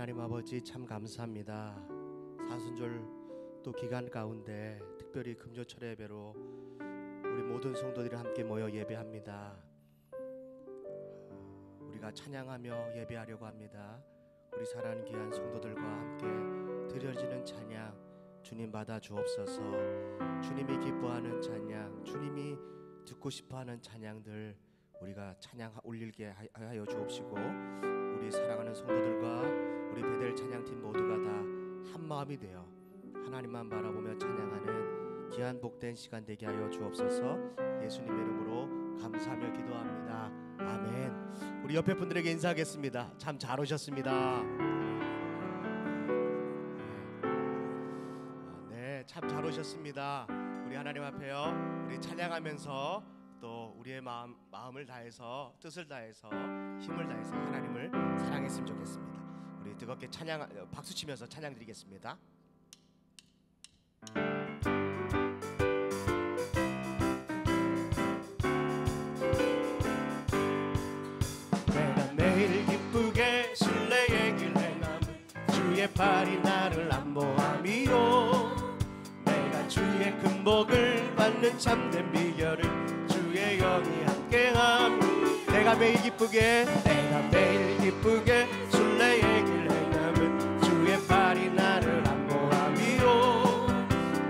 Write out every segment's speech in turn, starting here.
하나님 아버지 참 감사합니다. 사순절 또 기간 가운데 특별히 금요철 예배로 우리 모든 성도들이 함께 모여 예배합니다. 우리가 찬양하며 예배하려고 합니다. 우리 사랑하는 귀한 성도들과 함께 드려지는 찬양 주님 받아 주옵소서. 주님이 기뻐하는 찬양, 주님이 듣고 싶어하는 찬양들 우리가 찬양 올리게 하여 주옵시고, 우리 사랑하는 성도들과 우리 베델 찬양팀 모두가 다 한 마음이 되어 하나님만 바라보며 찬양하는 귀한 복된 시간 되게 하여 주옵소서. 예수님의 이름으로 감사하며 기도합니다. 아멘. 우리 옆에 분들에게 인사하겠습니다. 참 잘 오셨습니다. 네, 참 잘 오셨습니다. 우리 하나님 앞에요, 우리 찬양하면서 또 우리의 마음을 다해서, 뜻을 다해서, 힘을 다해서 하나님을 사랑했으면 좋겠습니다. 우리 뜨겁게 박수 치면서 찬양 드리겠습니다. 내가 매일 기쁘게 순례의 길 행함은 주의 팔이 나를 안보함이요, 내가 주의 큰 복을 받는 참된 비결을 주의 영이 함께함. 내가 매일 기쁘게 순례의 길 행함은 주의 팔이 나를 안보함이요,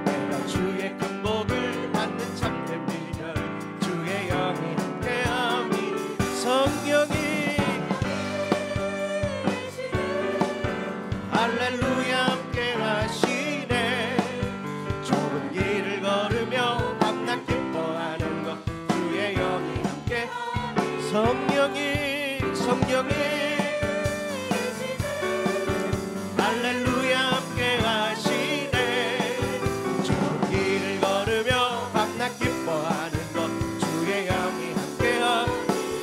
내가 주의 큰 복을 받는 참된 비결 주의 영이 함께함이. 성령이 할렐루야 함께 하시네. 좁은 길을 걸으며 밤낮 기뻐하는 것 주의 영이 함께. 성령이 할렐루야 함께 하시네. 좁은 길을 걸으며 밤낮 기뻐하는 것 주의 영이 함께하.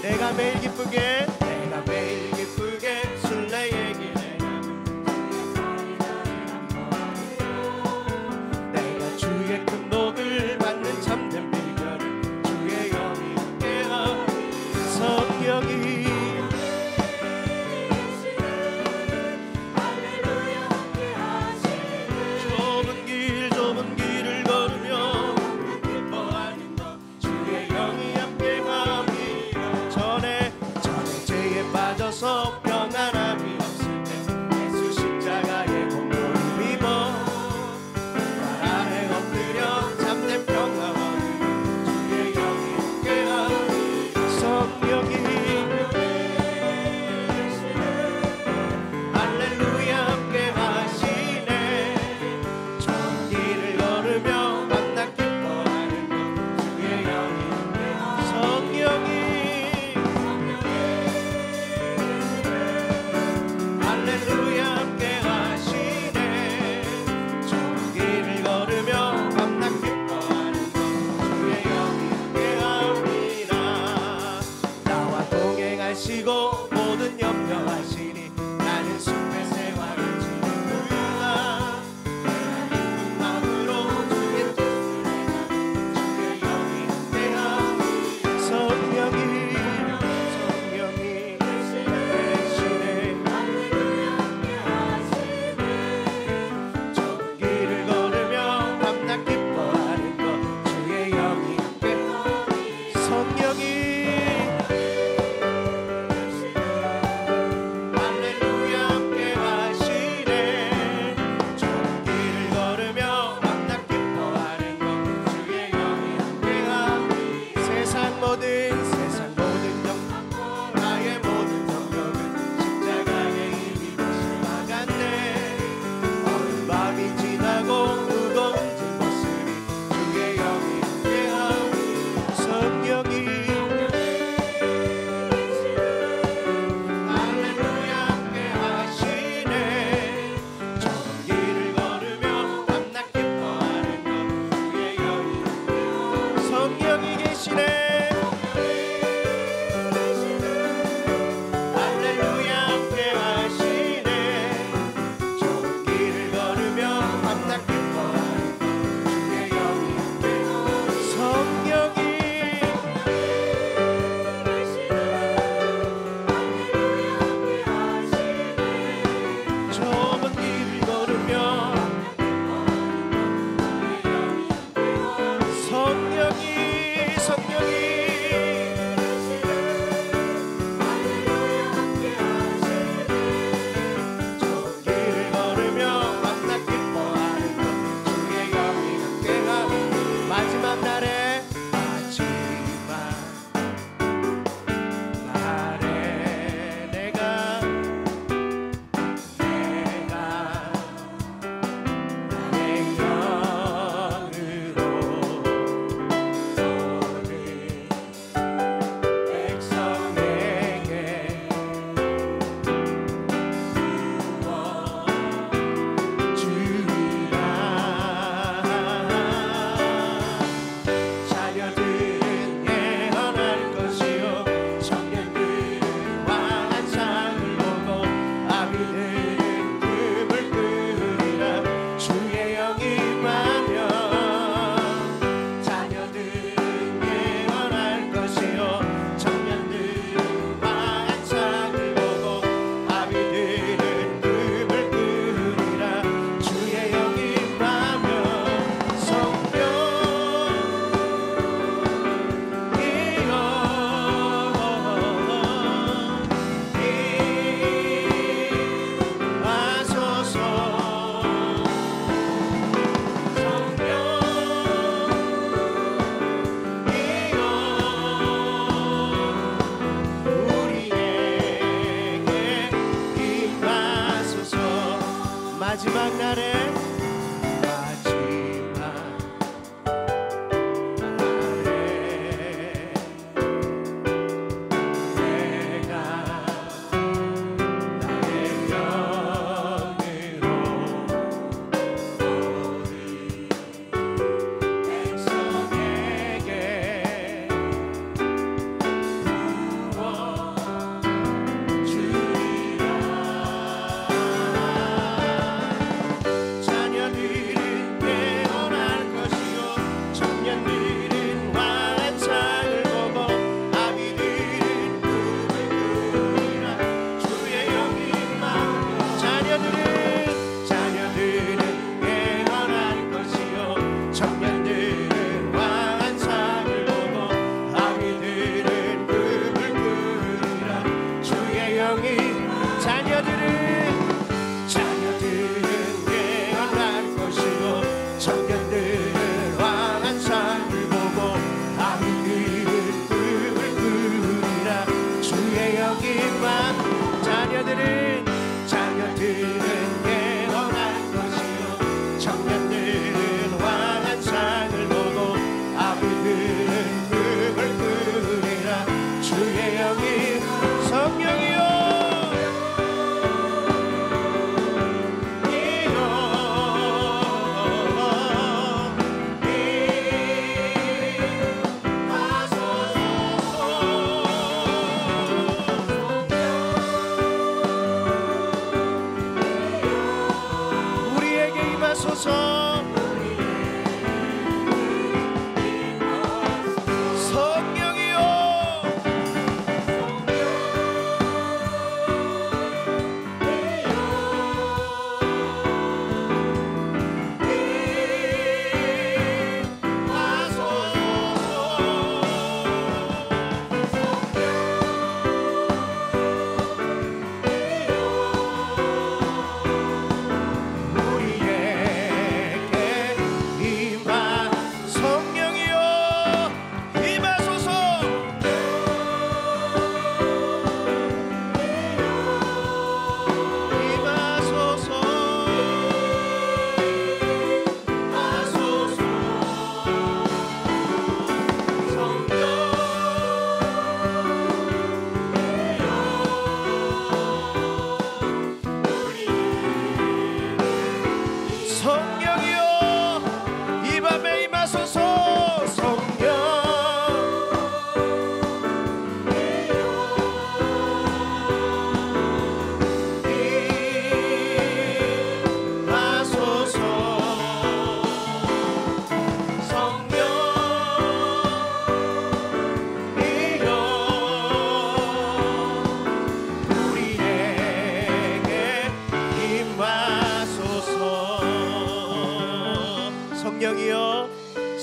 내가 매일 기쁘게 순례의 길 행함은 내가 주의 큰 복을 받는 참된 비결을 주의 영이 함께하. 성령이 좁은 길을 걸으며 기뻐하는 것 주의 영이 함께함이라. 전에 죄에 빠져서 평안함이 없을 때 예수 십자가의 공로를 입어 발 아래 엎드려 참된 평화 얻으며 주의 영이 함께함. 성령이 할렐루야 함께 하시네. 좁은 길을 걸으며 밤낮 기뻐하는 것 주의 영이 함께하. 성령이 할렐루야 함께 하시네. 좁은 길을 걸으며 밤낮 기뻐하는 것 주의 영이 함께함이라. 나와 동행하시고 모든 염려하시니 나는 숲의 새와를 지는구나. 내가 기쁜 마음으로 주의 뜻을 행하며 주의 영이 함께함이. 성령이 대신에 좁은 길을 걸으며 밤낮 기뻐하는 것 주의 영이 함께함이. 성령이 할렐루야 마지막 날에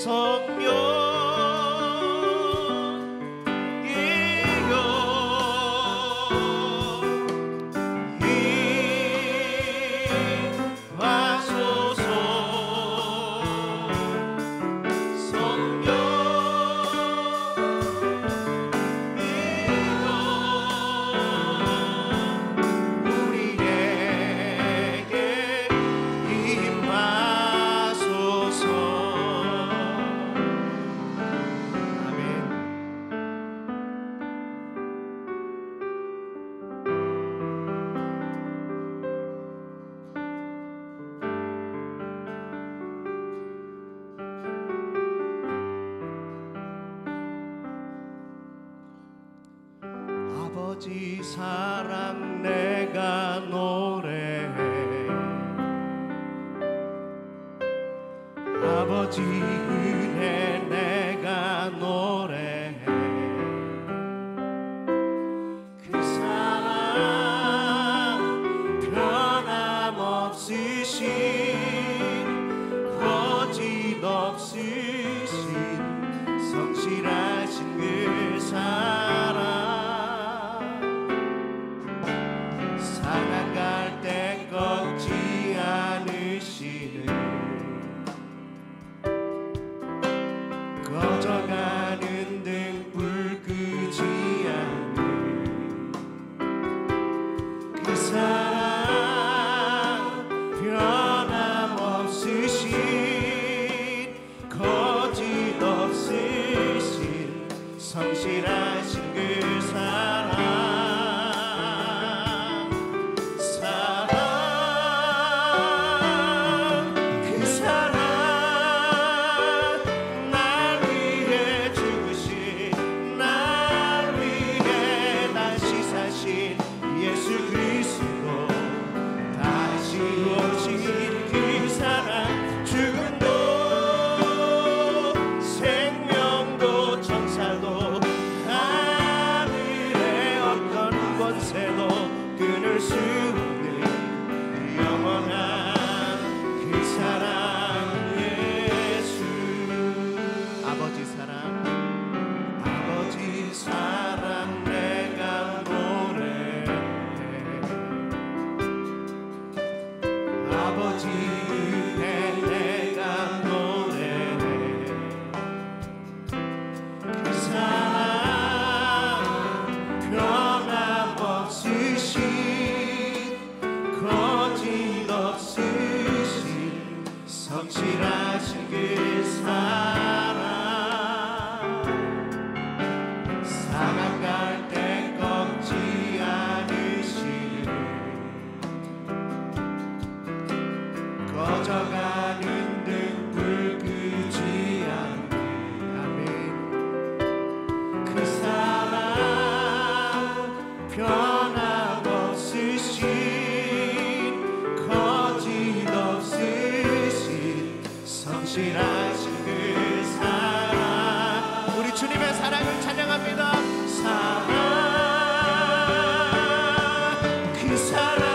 성령이여 아버지 사랑 내가 노래해 아버지 은혜 내가 노래해 그 사랑 변함없으신 거짓없으신 성실하신 그 사랑 살아갈 때 꺾지 않으시는 꺼져가는 등불 끄지 않는 그 사랑 오신 예수 그리스도 다시 오신 그 사랑 죽음도 생명도 천사도 하늘의 어떤 권세도 끊을 수 없는 영원한 그 사랑 예수 아버지 사랑 내가 노래해 아버지 은혜 내가 노래해 그 사랑 변함없으신 거짓없으신 성실하신 그 사랑 사랑 갈 때 꺾지 않으시는 꺼져가는 등불 끄지 않는 아멘 그 사랑 변함없으신 거짓없으신 성실하신 그 사랑 우리 주님의 사랑을 찬양합니다. 사랑 그 사랑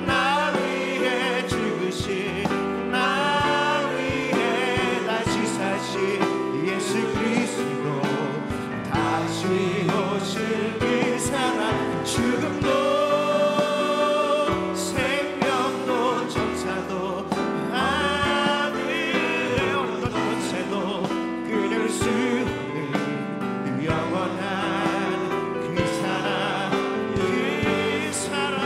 나 위해 죽으신 나 위해 다시 사신 예수 그리스도 다시 오실 그 사랑 죽음도 생명도 천사도 하늘의 어떤 권세도 끊을 수 없는 영원한 그 사랑 그 사랑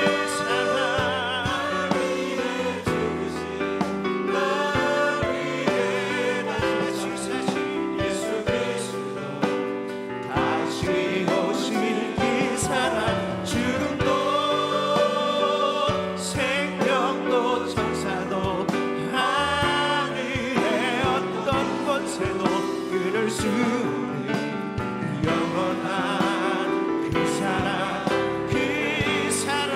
그 사랑 위해 죽으신 나 위해 다시 사신 예수 그리스도 다시 오실 그 사랑 죽음도 생명도 천사도 하늘의 어떤 권세도 끊을 수 없는 영원한 그 사랑 그 사랑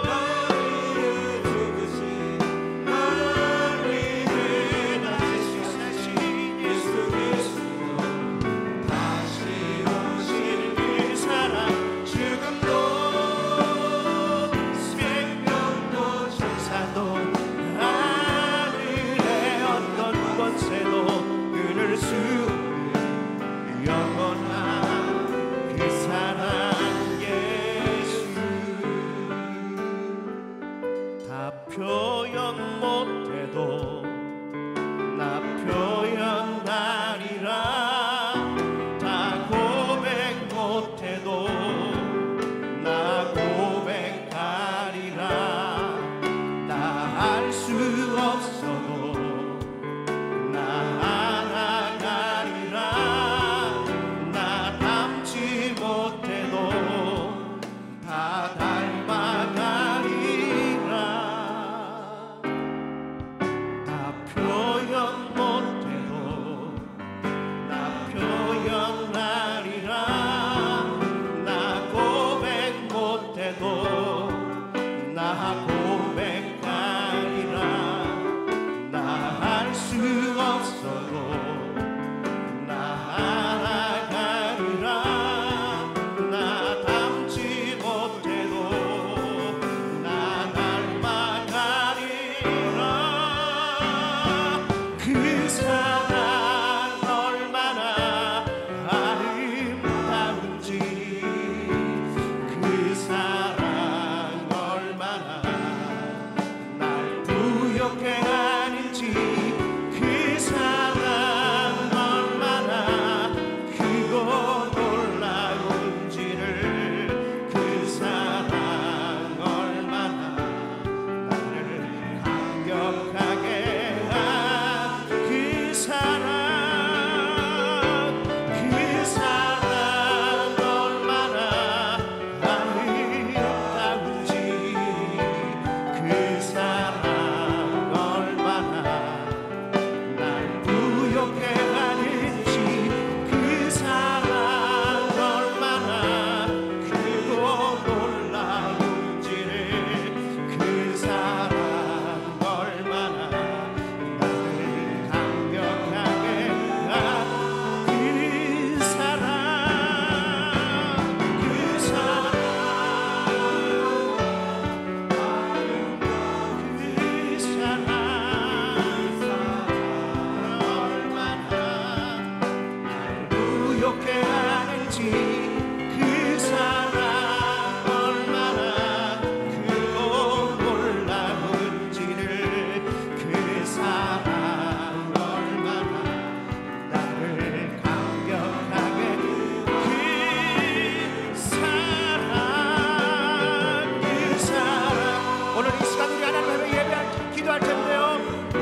나를 죽으신 나를 위해 다시 사신 예수 그리스도 다시 오실 그 사랑 죽음도 생명도 천사도 하늘의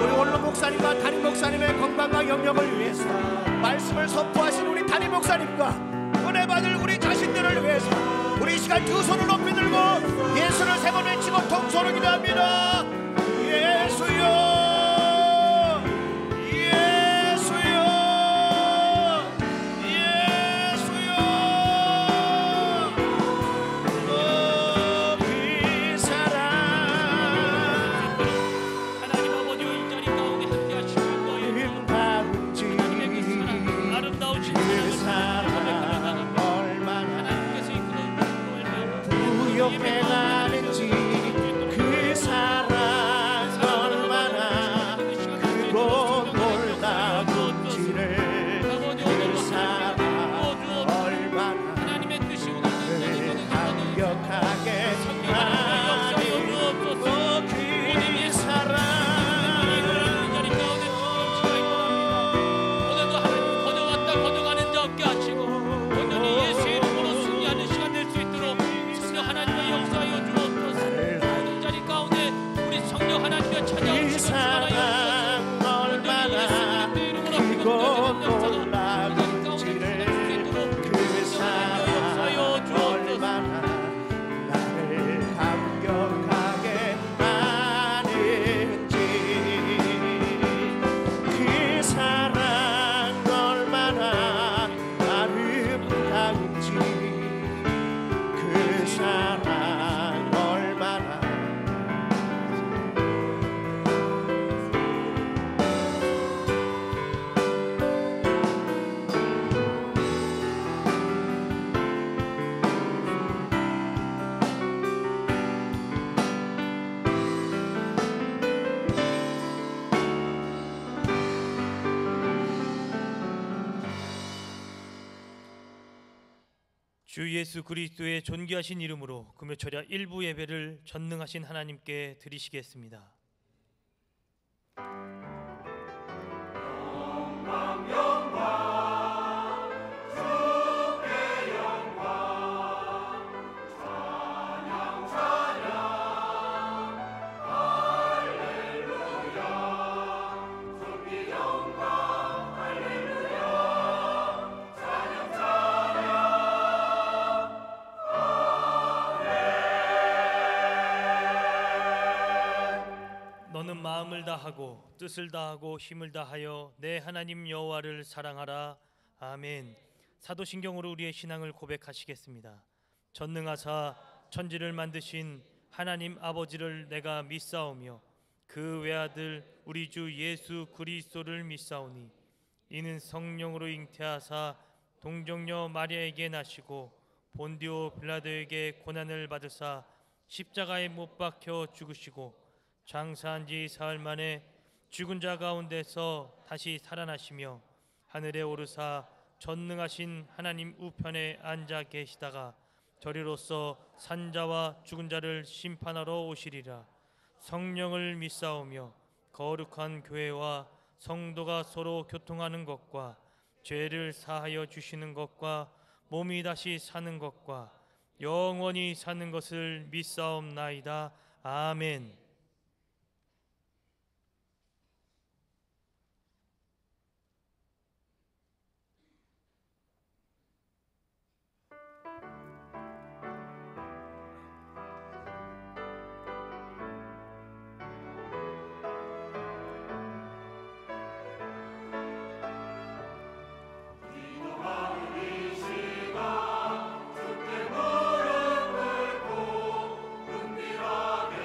우리 원로 목사님과 담임 목사님의 건강과 영역을 위해서 말씀을 선포하신 우리 담임 목사님과 은혜 받을 우리 자신들을 위해서 우리 이 시간 두 손을 높이 들고 예수를 세 번 외치고 통소로 기도합니다. 예수여 행하는지 그 사랑 얼마나 크고 놀라운지를 그 사랑 얼마나 강력하게 하는지 그 사랑 오늘도 하나님 거저왔다 거저가는 자 없게 하시고 온전히 예수의 이름으로 승리하는 시간 될 수 있도록 하나님의 역사하여 주옵소서. 모든 자리 가운데 우리 성령 하나님의 찾아오시는 사랑 얼마나 크고 놀라운지를 그 사랑 얼마나 나를 감격하게 하는지 그 사랑 얼마나 아름다운지 그 사랑 얼마나 주 예수 그리스도의 존귀하신 이름으로 금요철야 일부 예배를 전능하신 하나님께 드리시겠습니다. 너는 마음을 다하고 뜻을 다하고 힘을 다하여 내 하나님 여호와를 사랑하라. 아멘. 사도신경으로 우리의 신앙을 고백하시겠습니다. 전능하사 천지를 만드신 하나님 아버지를 내가 믿사오며 그 외아들 우리 주 예수 그리스도를 믿사오니 이는 성령으로 잉태하사 동정녀 마리아에게 나시고 본디오 빌라도에게 고난을 받으사 십자가에 못 박혀 죽으시고 장사한 지 사흘 만에 죽은 자 가운데서 다시 살아나시며 하늘에 오르사 전능하신 하나님 우편에 앉아 계시다가 저리로서 산자와 죽은 자를 심판하러 오시리라. 성령을 믿사오며 거룩한 교회와 성도가 서로 교통하는 것과 죄를 사하여 주시는 것과 몸이 다시 사는 것과 영원히 사는 것을 믿사옵나이다. 아멘. 주께 무릎 꿇고 은밀하게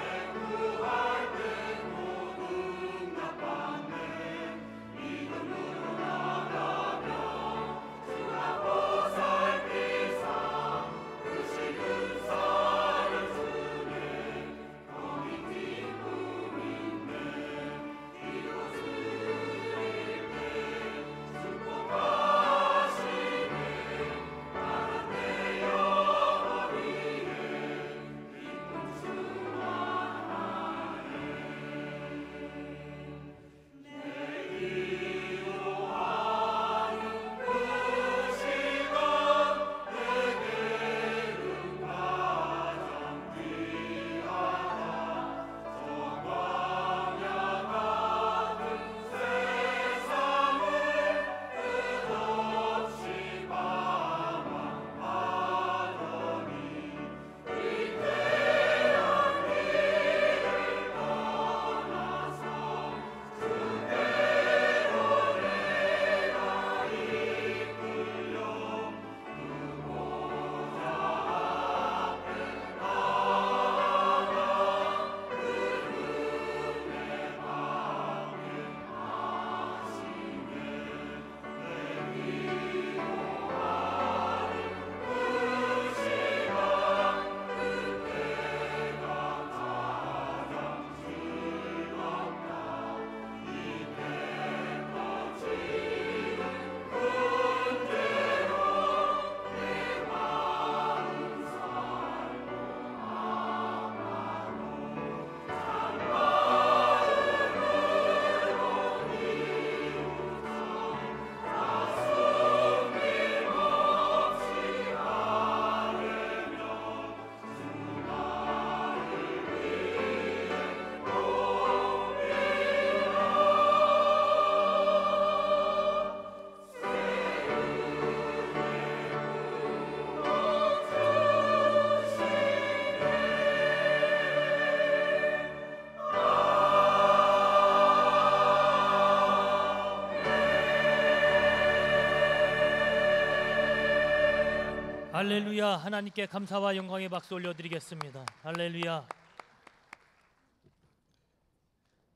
할렐루야. 하나님께 감사와 영광의 박수 올려드리겠습니다. 할렐루야.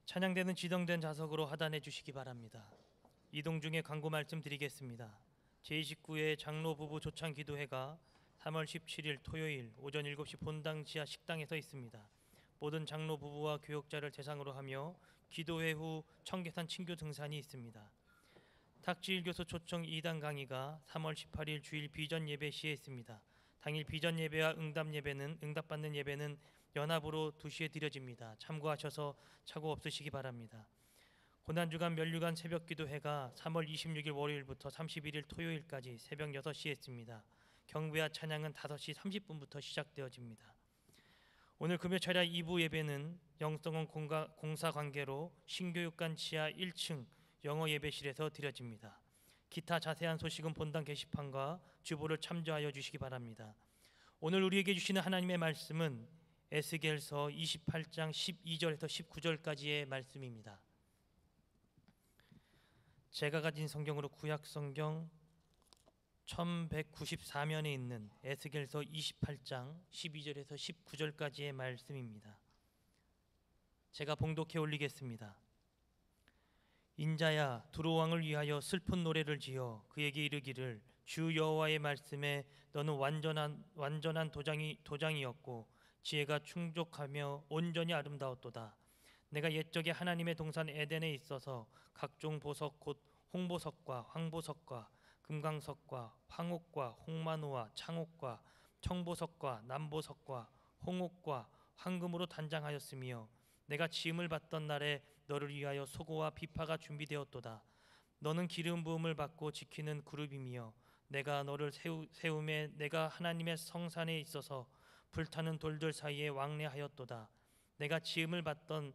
찬양대는 지정된 좌석으로 하단해 주시기 바랍니다. 이동 중에 광고 말씀드리겠습니다. 제29회 장로 부부 조창 기도회가 3월 17일 토요일 오전 7시 본당 지하 식당에서 있습니다. 모든 장로 부부와 교역자를 대상으로 하며 기도회 후 청계산 친교 등산이 있습니다. 탁지일 교수 초청 2단 강의가 3월 18일 주일 비전 예배 시에 있습니다. 당일 비전 예배와 응답받는 예배는 연합으로 2시에 드려집니다. 참고하셔서 착오 없으시기 바랍니다. 고난주간 면류관 새벽기도회가 3월 26일 월요일부터 31일 토요일까지 새벽 6시에 있습니다. 경배와 찬양은 5시 30분부터 시작되어집니다. 오늘 금요철야 2부 예배는 영성원 공사 관계로 신교육관 지하 1층 영어 예배실에서 드려집니다. 기타 자세한 소식은 본당 게시판과 주보를 참조하여 주시기 바랍니다. 오늘 우리에게 주시는 하나님의 말씀은 에스겔서 28장 12절에서 19절까지의 말씀입니다. 제가 가진 성경으로 구약 성경 1194면에 있는 에스겔서 28장 12절에서 19절까지의 말씀입니다. 제가 봉독해 올리겠습니다. 인자야, 두로 왕을 위하여 슬픈 노래를 지어 그에게 이르기를 주 여호와의 말씀에 너는 완전한 도장이었고 지혜가 충족하며 온전히 아름다웠도다. 내가 옛적에 하나님의 동산 에덴에 있어서 각종 보석 곧 홍보석과 황보석과 금강석과 황옥과 홍만호와 창옥과 청보석과 남보석과 홍옥과 황금으로 단장하였으며 내가 지음을 받던 날에 너를 위하여 소고와 비파가 준비되었도다. 너는 기름 부음을 받고 지키는 그룹이며 내가 너를 세움에 내가 하나님의 성산에 있어서 불타는 돌들 사이에 왕래하였도다. 내가 지음을 받던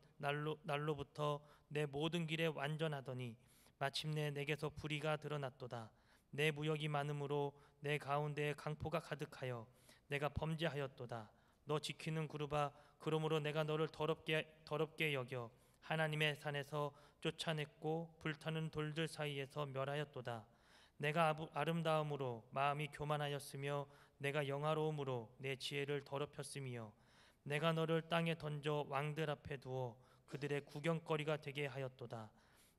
날로부터 내 모든 길에 완전하더니 마침내 내게서 불의가 드러났도다. 내 무역이 많으므로 내 가운데에 강포가 가득하여 내가 범죄하였도다. 너 지키는 그룹아, 그러므로 내가 너를 더럽게 여겨 하나님의 산에서 쫓아냈고 불타는 돌들 사이에서 멸하였도다. 내가 아름다움으로 마음이 교만하였으며 내가 영화로움으로 내 지혜를 더럽혔으며 내가 너를 땅에 던져 왕들 앞에 두어 그들의 구경거리가 되게 하였도다.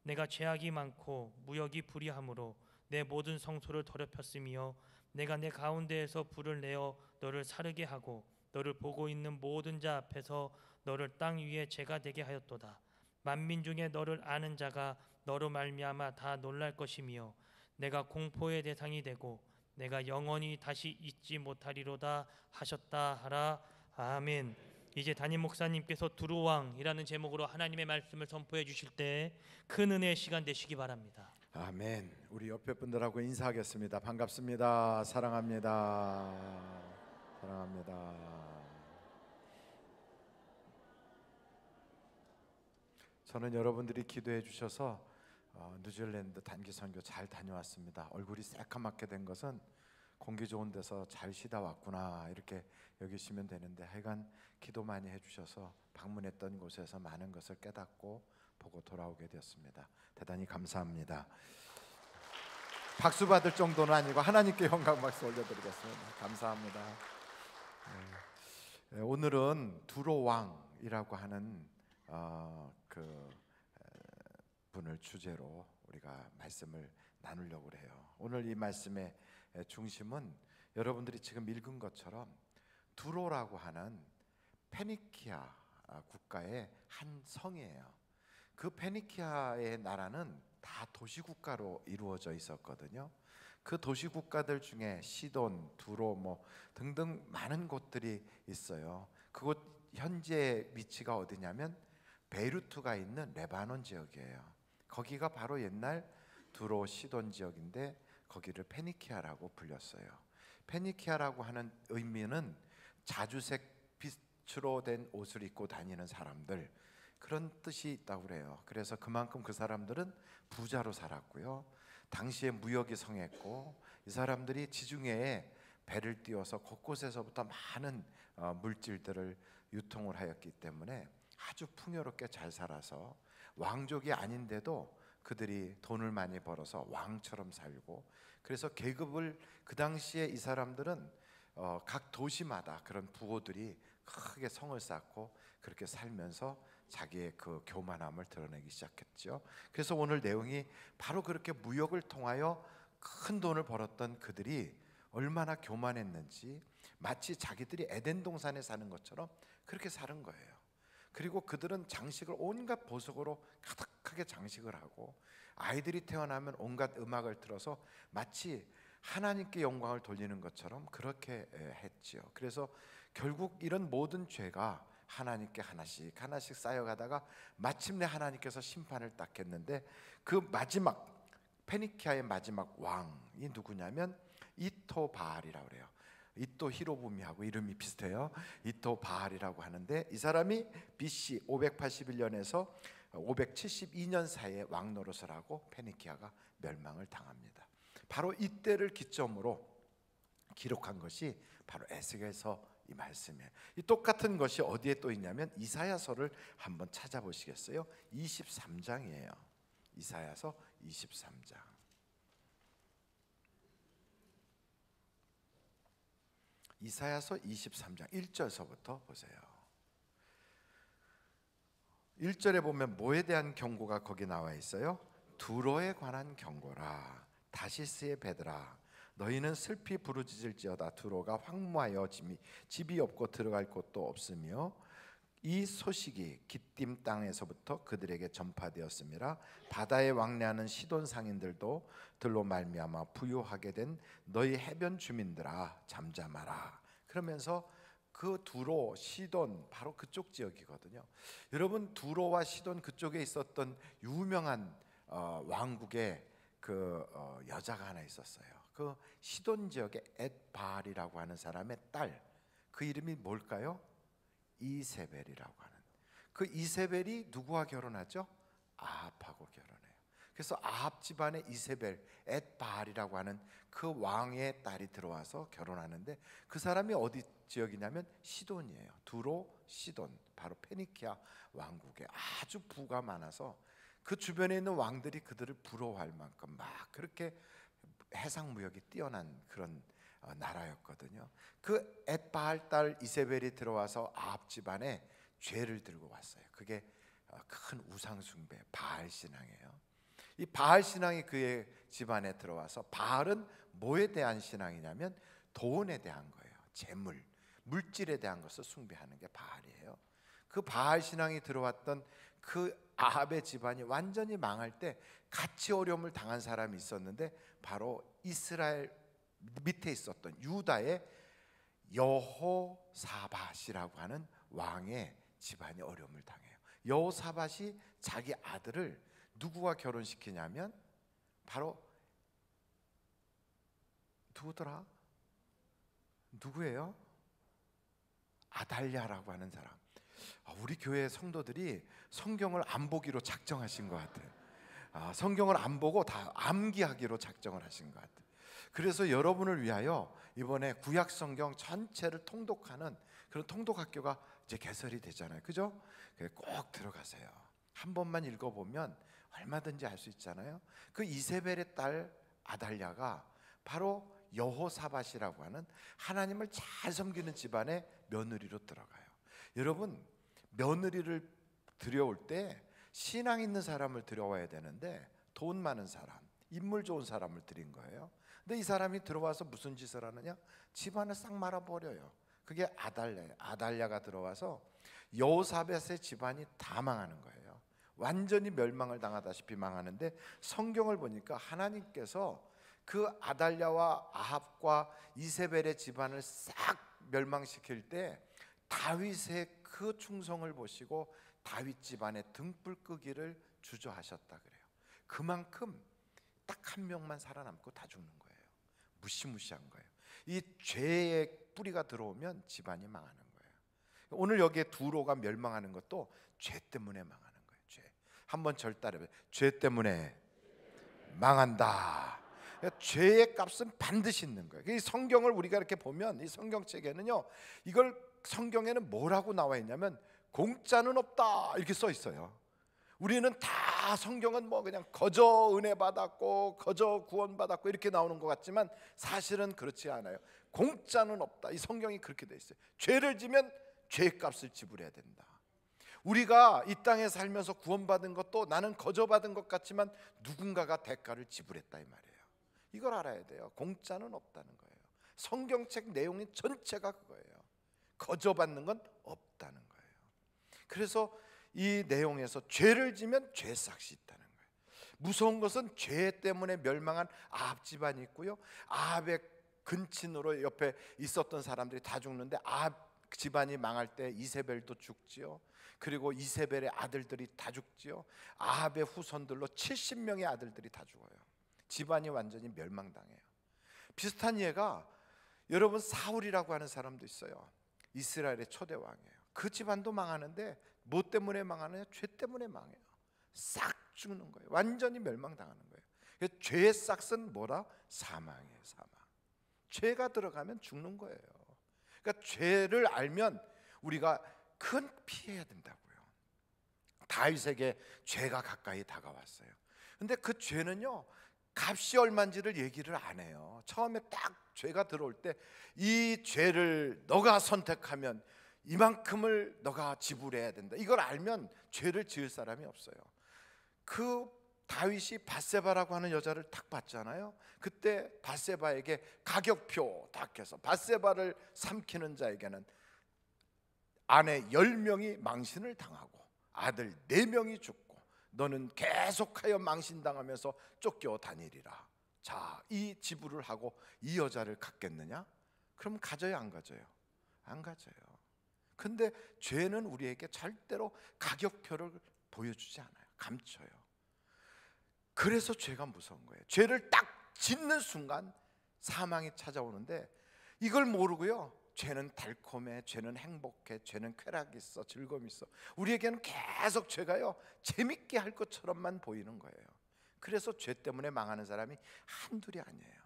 내가 죄악이 많고 무역이 불의함으로 내 모든 성소를 더럽혔으며 내가 내 가운데에서 불을 내어 너를 사르게 하고 너를 보고 있는 모든 자 앞에서 너를 땅 위에 죄가 되게 하였도다. 만민 중에 너를 아는 자가 너로 말미암아 다 놀랄 것이며 내가 공포의 대상이 되고 내가 영원히 다시 잊지 못하리로다 하셨다 하라. 아멘. 이제 담임 목사님께서 두루왕이라는 제목으로 하나님의 말씀을 선포해 주실 때 큰 은혜의 시간 되시기 바랍니다. 아멘. 우리 옆에 분들하고 인사하겠습니다. 반갑습니다. 사랑합니다. 사랑합니다. 저는 여러분들이 기도해 주셔서 뉴질랜드 단기 선교 잘 다녀왔습니다. 얼굴이 새까맣게 된 것은 공기 좋은 데서 잘 쉬다 왔구나 이렇게 여기시면 되는데 하여간 기도 많이 해주셔서 방문했던 곳에서 많은 것을 깨닫고 보고 돌아오게 되었습니다. 대단히 감사합니다. 박수 받을 정도는 아니고 하나님께 영광 박수 올려드리겠습니다. 감사합니다. 네. 오늘은 두로 왕이라고 하는 그 분을 주제로 우리가 말씀을 나누려고 해요. 오늘 이 말씀의 중심은 여러분들이 지금 읽은 것처럼 두로라고 하는 페니키아 국가의 한 성이에요. 그 페니키아의 나라는 다 도시국가로 이루어져 있었거든요. 그 도시국가들 중에 시돈, 두로 뭐 등등 많은 곳들이 있어요. 그곳 현재 위치가 어디냐면 베이루트가 있는 레바논 지역이에요. 거기가 바로 옛날 두로 시돈 지역인데 거기를 페니키아라고 불렸어요. 페니키아라고 하는 의미는 자주색 빛으로 된 옷을 입고 다니는 사람들, 그런 뜻이 있다고 그래요. 그래서 그만큼 그 사람들은 부자로 살았고요. 당시에 무역이 성했고 이 사람들이 지중해에 배를 띄워서 곳곳에서부터 많은 물질들을 유통을 하였기 때문에 아주 풍요롭게 잘 살아서 왕족이 아닌데도 그들이 돈을 많이 벌어서 왕처럼 살고, 그래서 계급을 그 당시에 이 사람들은 각 도시마다 그런 부호들이 크게 성을 쌓고 그렇게 살면서 자기의 그 교만함을 드러내기 시작했죠. 그래서 오늘 내용이 바로 그렇게 무역을 통하여 큰 돈을 벌었던 그들이 얼마나 교만했는지, 마치 자기들이 에덴 동산에 사는 것처럼 그렇게 사는 거예요. 그리고 그들은 장식을 온갖 보석으로 가득하게 장식을 하고, 아이들이 태어나면 온갖 음악을 틀어서 마치 하나님께 영광을 돌리는 것처럼 그렇게 했지요. 그래서 결국 이런 모든 죄가 하나님께 하나씩 하나씩 쌓여가다가 마침내 하나님께서 심판을 딱 했는데, 그 마지막 페니키아의 마지막 왕이 누구냐면 이토바알이라고 그래요. 이토 히로부미하고 이름이 비슷해요. 이토바알이라고 하는데, 이 사람이 BC 581년에서 572년 사이에 왕 노릇을 하고 페니키아가 멸망을 당합니다. 바로 이때를 기점으로 기록한 것이 바로 에스겔서 이 말씀이에요. 이 똑같은 것이 어디에 또 있냐면 이사야서를 한번 찾아보시겠어요? 23장이에요. 이사야서 23장. 이사야서 23장 1절서부터 보세요. 1절에 보면 뭐에 대한 경고가 거기 나와 있어요? 두로에 관한 경고라. 다시스의 배들아, 너희는 슬피 부르짖을지어다. 두로가 황무하여 집이 없고 들어갈 곳도 없으며 이 소식이 기띔 땅에서부터 그들에게 전파되었음이라. 바다에 왕래하는 시돈 상인들도 들로 말미암아 부유하게 된 너희 해변 주민들아 잠잠하라. 그러면서 그 두로, 시돈, 바로 그쪽 지역이거든요. 여러분, 두로와 시돈 그쪽에 있었던 유명한 왕국의 그 여자가 하나 있었어요. 그 시돈 지역의 엣바알이라고 하는 사람의 딸, 그 이름이 뭘까요? 이세벨이라고 하는. 그 이세벨이 누구와 결혼하죠? 아합하고 결혼해요. 그래서 아합 집안의 이세벨, 엣바알이라고 하는 그 왕의 딸이 들어와서 결혼하는데, 그 사람이 어디 지역이냐면 시돈이에요. 두로, 시돈, 바로 페니키아 왕국에 아주 부가 많아서 그 주변에 있는 왕들이 그들을 부러워할 만큼 막 그렇게 해상 무역이 뛰어난 그런 나라였거든요. 그 엣바알 딸 이세벨이 들어와서 아합 집안에 죄를 들고 왔어요. 그게 큰 우상 숭배, 바알 신앙이에요. 이 바알 신앙이 그의 집안에 들어와서, 바알은 뭐에 대한 신앙이냐면 돈에 대한 거예요. 재물, 물질에 대한 것을 숭배하는 게 바알이에요. 그 바알 신앙이 들어왔던 그 아합의 집안이 완전히 망할 때 같이 어려움을 당한 사람이 있었는데, 바로 이스라엘 밑에 있었던 유다의 여호사밧이라고 하는 왕의 집안이 어려움을 당해요. 여호사밧이 자기 아들을 누구와 결혼시키냐면 바로 누구더라? 누구예요? 아달랴라고 하는 사람. 우리 교회 성도들이 성경을 안 보기로 작정하신 것 같아요. 성경을 안 보고 다 암기하기로 작정을 하신 것 같아요. 그래서 여러분을 위하여 이번에 구약 성경 전체를 통독하는 그런 통독학교가 이제 개설이 되잖아요. 그죠? 꼭 들어가세요. 한 번만 읽어보면 얼마든지 알 수 있잖아요. 그 이세벨의 딸 아달랴가 바로 여호사밧이라고 하는 하나님을 잘 섬기는 집안의 며느리로 들어가요. 여러분, 며느리를 들여올 때 신앙 있는 사람을 들여와야 되는데 돈 많은 사람, 인물 좋은 사람을 들인 거예요. 근데 이 사람이 들어와서 무슨 짓을 하느냐? 집안을 싹 말아버려요. 그게 아달랴가 들어와서 여호사밧의 집안이 다 망하는 거예요. 완전히 멸망을 당하다시피 망하는데, 성경을 보니까 하나님께서 그 아달랴와 아합과 이세벨의 집안을 싹 멸망시킬 때 다윗의 그 충성을 보시고 다윗 집안의 등불 끄기를 주저하셨다 그래요. 그만큼 딱 한 명만 살아남고 다 죽는 거예요. 무시무시한 거예요. 이 죄의 뿌리가 들어오면 집안이 망하는 거예요. 오늘 여기에 두로가 멸망하는 것도 죄 때문에 망하는 거예요. 죄. 한번 절 따라해봐요. 죄 때문에 망한다. 죄의 값은 반드시 있는 거예요. 이 성경을 우리가 이렇게 보면, 이 성경책에는요, 이걸 성경에는 뭐라고 나와 있냐면 공짜는 없다 이렇게 써 있어요. 우리는 다 성경은 뭐 그냥 거저 은혜 받았고 거저 구원 받았고 이렇게 나오는 것 같지만 사실은 그렇지 않아요. 공짜는 없다. 이 성경이 그렇게 돼 있어요. 죄를 지면 죄값을 지불해야 된다. 우리가 이 땅에 살면서 구원받은 것도 나는 거저 받은 것 같지만 누군가가 대가를 지불했다 이 말이에요. 이걸 알아야 돼요. 공짜는 없다는 거예요. 성경책 내용이 전체가 그거예요. 거저 받는 건 없다는 거예요. 그래서 이 내용에서 죄를 지면 죄삭이 있다는 거예요. 무서운 것은 죄 때문에 멸망한 아합 집안이 있고요, 아합의 근친으로 옆에 있었던 사람들이 다 죽는데 아합 집안이 망할 때 이세벨도 죽지요. 그리고 이세벨의 아들들이 다 죽지요. 아합의 후손들로 70명의 아들들이 다 죽어요. 집안이 완전히 멸망당해요. 비슷한 예가 여러분 사울이라고 하는 사람도 있어요. 이스라엘의 초대 왕이에요. 그 집안도 망하는데 뭐 때문에 망하느냐? 죄 때문에 망해요. 싹 죽는 거예요. 완전히 멸망당하는 거예요. 죄의 싹은 뭐라? 사망이에요. 사망. 죄가 들어가면 죽는 거예요. 그러니까 죄를 알면 우리가 큰 피해야 된다고요. 다윗에게 죄가 가까이 다가왔어요. 근데 그 죄는요, 값이 얼마인지를 얘기를 안 해요. 처음에 딱 죄가 들어올 때 이 죄를 너가 선택하면 이만큼을 너가 지불해야 된다. 이걸 알면 죄를 지을 사람이 없어요. 그 다윗이 밧세바라고 하는 여자를 딱 봤잖아요. 그때 밧세바에게 가격표 딱 해서 밧세바를 삼키는 자에게는 아내 10명이 망신을 당하고 아들 4명이 죽고 너는 계속하여 망신당하면서 쫓겨 다니리라. 자, 이 지불을 하고 이 여자를 갖겠느냐? 그럼 가져요, 안 가져요? 안 가져요. 근데 죄는 우리에게 절대로 가격표를 보여주지 않아요. 감춰요. 그래서 죄가 무서운 거예요. 죄를 딱 짓는 순간 사망이 찾아오는데 이걸 모르고요, 죄는 달콤해, 죄는 행복해, 죄는 쾌락이 있어, 즐거움이 있어. 우리에게는 계속 죄가요 재밌게 할 것처럼만 보이는 거예요. 그래서 죄 때문에 망하는 사람이 한둘이 아니에요.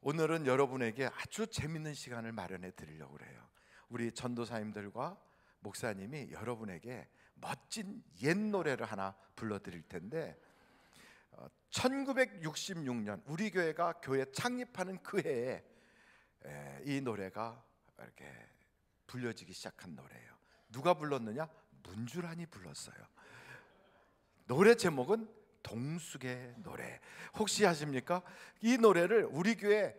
오늘은 여러분에게 아주 재밌는 시간을 마련해 드리려고 그래요. 우리 전도사님들과 목사님이 여러분에게 멋진 옛 노래를 하나 불러드릴 텐데 1966년 우리 교회가 교회 창립하는 그 해에 이 노래가 이렇게 불려지기 시작한 노래예요. 누가 불렀느냐? 문주란이 불렀어요. 노래 제목은 동숙의 노래. 혹시 아십니까? 이 노래를 우리 교회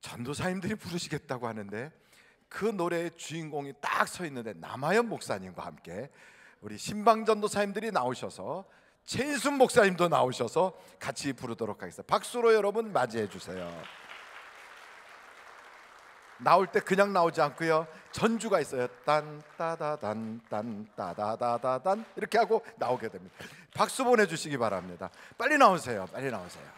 전도사님들이 부르시겠다고 하는데 그 노래의 주인공이 딱 서 있는데 남아연 목사님과 함께 우리 신방 전도사님들이 나오셔서 최인순 목사님도 나오셔서 같이 부르도록 하겠습니다. 박수로 여러분 맞이해 주세요. 나올 때 그냥 나오지 않고요, 전주가 있어요. 딴 따다단 딴 따다다다단 이렇게 하고 나오게 됩니다. 박수 보내주시기 바랍니다. 빨리 나오세요. 빨리 나오세요.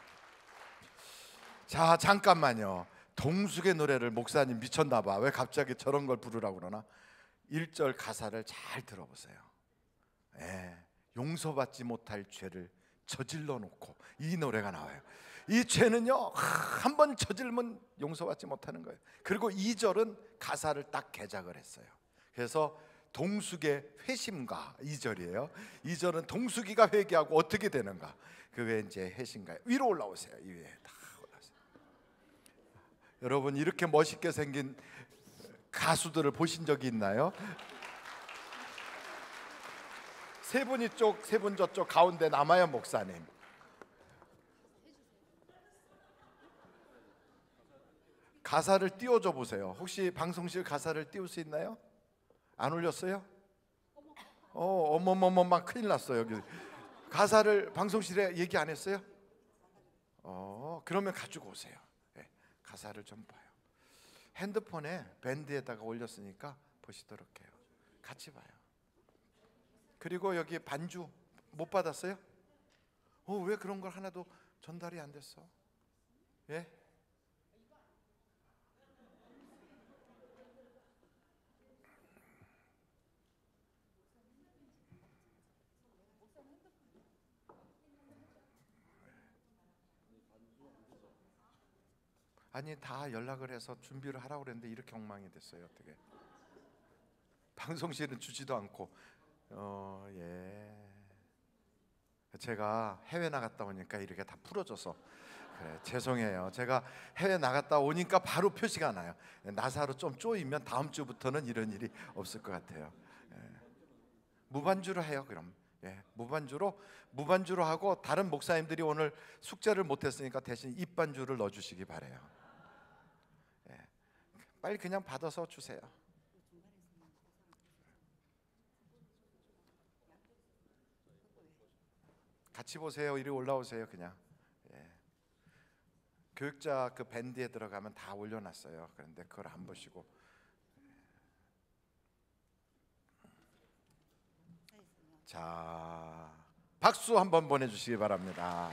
자, 잠깐만요. 동숙의 노래를 목사님 미쳤나 봐. 왜 갑자기 저런 걸 부르라고 그러나? 1절 가사를 잘 들어보세요. 용서받지 못할 죄를 저질러 놓고 이 노래가 나와요. 이 죄는요 한 번 저질면 용서받지 못하는 거예요. 그리고 2절은 가사를 딱 개작을 했어요. 그래서 동숙의 회심가 2절이에요. 2절은 동숙이가 회개하고 어떻게 되는가? 그 외에 이제 회심가에 위로 올라오세요. 이 위에 다 올라오세요. 여러분 이렇게 멋있게 생긴 가수들을 보신 적이 있나요? 세 분 이쪽, 세 분 저쪽, 가운데 남아연 목사님. 가사를 띄워줘 보세요. 혹시 방송실 가사를 띄울 수 있나요? 안 올렸어요? 어머머머 큰일 났어요. 여기 가사를 방송실에 얘기 안 했어요? 그러면 가지고 오세요. 네, 가사를 좀 봐요. 핸드폰에 밴드에다가 올렸으니까 보시도록 해요. 같이 봐요. 그리고 여기 반주 못 받았어요? 왜 그런 걸 하나도 전달이 안 됐어? 예? 아니 다 연락을 해서 준비를 하라고 그랬는데 이렇게 엉망이 됐어요. 어떻게? 방송실은 주지도 않고 예. 제가 해외 나갔다 오니까 이렇게 다 풀어져서 그래, 죄송해요. 제가 해외 나갔다 오니까 바로 표시가 나요. 나사로 좀 쪼이면 다음 주부터는 이런 일이 없을 것 같아요. 무반주로 해요. 그럼 무반주로 하고, 다른 목사님들이 오늘 숙제를 못했으니까 대신 입반주를 넣어주시기 바래요. 빨리 그냥 받아서 주세요. 같이 보세요. 이리 올라오세요. 그냥. 교육자 그 밴드에 들어가면 다 올려놨어요. 그런데 그걸 안 보시고. 자, 박수 한번 보내주시기 바랍니다.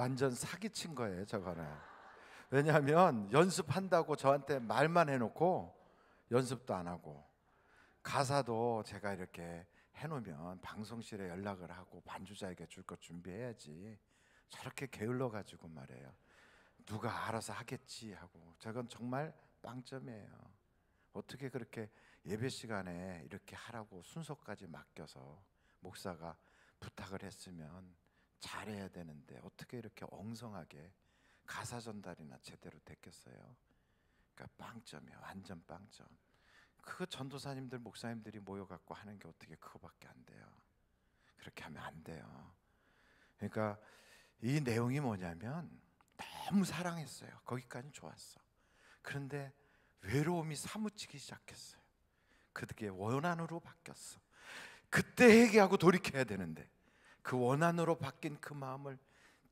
완전 사기친 거예요, 저거는. 왜냐하면 연습한다고 저한테 말만 해놓고 연습도 안 하고, 가사도 제가 이렇게 해놓으면 방송실에 연락을 하고 반주자에게 줄 거 준비해야지, 저렇게 게을러 가지고 말이에요, 누가 알아서 하겠지 하고. 저건 정말 빵점이에요. 어떻게 그렇게 예배 시간에 이렇게 하라고 순서까지 맡겨서 목사가 부탁을 했으면 잘해야 되는데 어떻게 이렇게 엉성하게 가사 전달이나 제대로 됐겠어요? 그러니까 빵점이에요. 완전 빵점. 그 전도사님들 목사님들이 모여갖고 하는 게 어떻게 그거밖에 안 돼요. 그렇게 하면 안 돼요. 그러니까 이 내용이 뭐냐면, 너무 사랑했어요. 거기까지는 좋았어. 그런데 외로움이 사무치기 시작했어요. 그게 원한으로 바뀌었어. 그때 회개하고 돌이켜야 되는데 그 원한으로 바뀐 그 마음을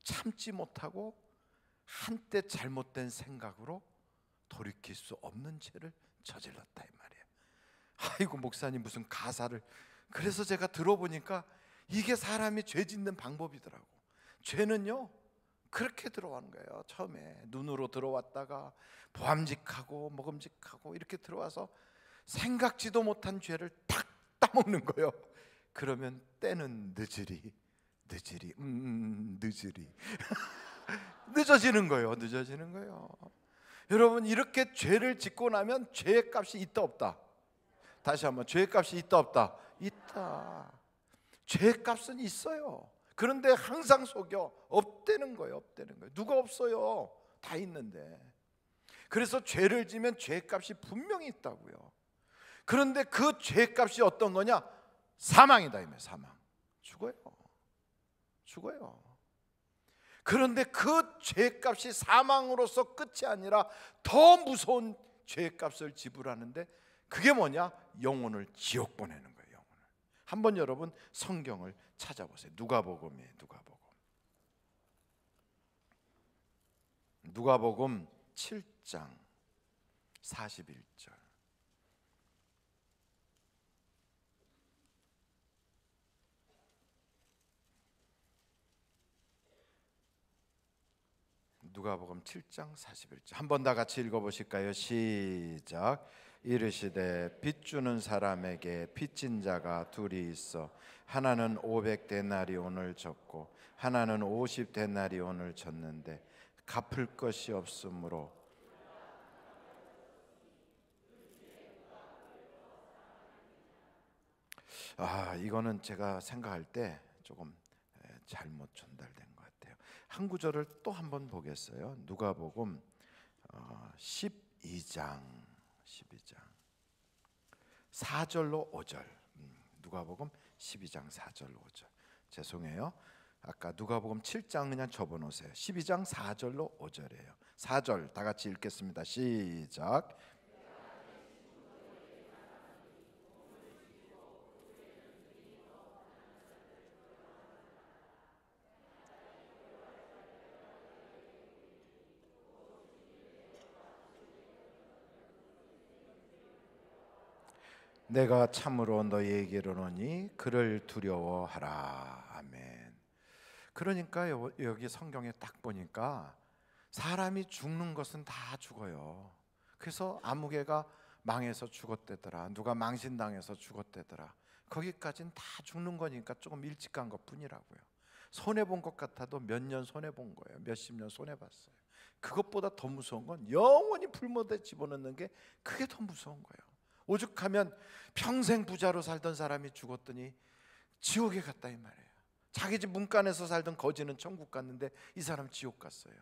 참지 못하고 한때 잘못된 생각으로 돌이킬 수 없는 죄를 저질렀다 이 말이에요. 아이고 목사님 무슨 가사를. 그래서 제가 들어보니까 이게 사람이 죄 짓는 방법이더라고. 죄는요 그렇게 들어가는 거예요. 처음에 눈으로 들어왔다가 보암직하고 먹음직하고 이렇게 들어와서 생각지도 못한 죄를 탁 따먹는 거예요. 그러면 때는 늦으리 늦으리 늦으리 늦어지는 거예요. 늦어지는 거예요. 여러분, 이렇게 죄를 짓고 나면 죄의 값이 있다 없다? 다시 한번, 죄의 값이 있다 없다? 있다. 죄의 값은 있어요. 그런데 항상 속여. 없다는 거예요. 없다는 거예요. 누가 없어요? 다 있는데. 그래서 죄를 지면 죄의 값이 분명히 있다고요. 그런데 그 죄의 값이 어떤 거냐? 사망이다. 이면 사망. 죽어요. 죽어요. 그런데 그 죄값이 사망으로서 끝이 아니라 더 무서운 죄값을 지불하는데, 그게 뭐냐? 영혼을 지옥 보내는 거예요. 영혼을. 한번 여러분 성경을 찾아보세요. 누가복음이에요. 누가복음 7장 41절. 누가복음 7장 41절. 한번 다 같이 읽어보실까요? 시작. 이르시되 빚 주는 사람에게 빚진 자가 둘이 있어 하나는 500데나리온을 졌고 하나는 50데나리온을 졌는데 갚을 것이 없으므로 이거는 제가 생각할 때 조금 잘못 전달된 것 같아요. 한 구절을 또 한번 보겠어요. 누가복음 12장 4절로 5절. 누가복음 12장 4절로 5절. 죄송해요. 아까 누가복음 7장 그냥 접어놓으세요. 12장 4절로 5절이에요. 4절 다 같이 읽겠습니다. 시작. 내가 참으로 너희에게 이르노니 그를 두려워하라. 아멘. 그러니까 여기 성경에 딱 보니까 사람이 죽는 것은 다 죽어요. 그래서 아무개가 망해서 죽었대더라, 누가 망신당해서 죽었대더라, 거기까지는 다 죽는 거니까 조금 일찍 간 것뿐이라고요. 손해본 것 같아도 몇 년 손해본 거예요. 몇십 년 손해봤어요. 그것보다 더 무서운 건 영원히 불못에 집어넣는 게, 그게 더 무서운 거예요. 오죽하면 평생 부자로 살던 사람이 죽었더니 지옥에 갔다 이 말이에요. 자기 집 문간에서 살던 거지는 천국 갔는데 이 사람 지옥 갔어요.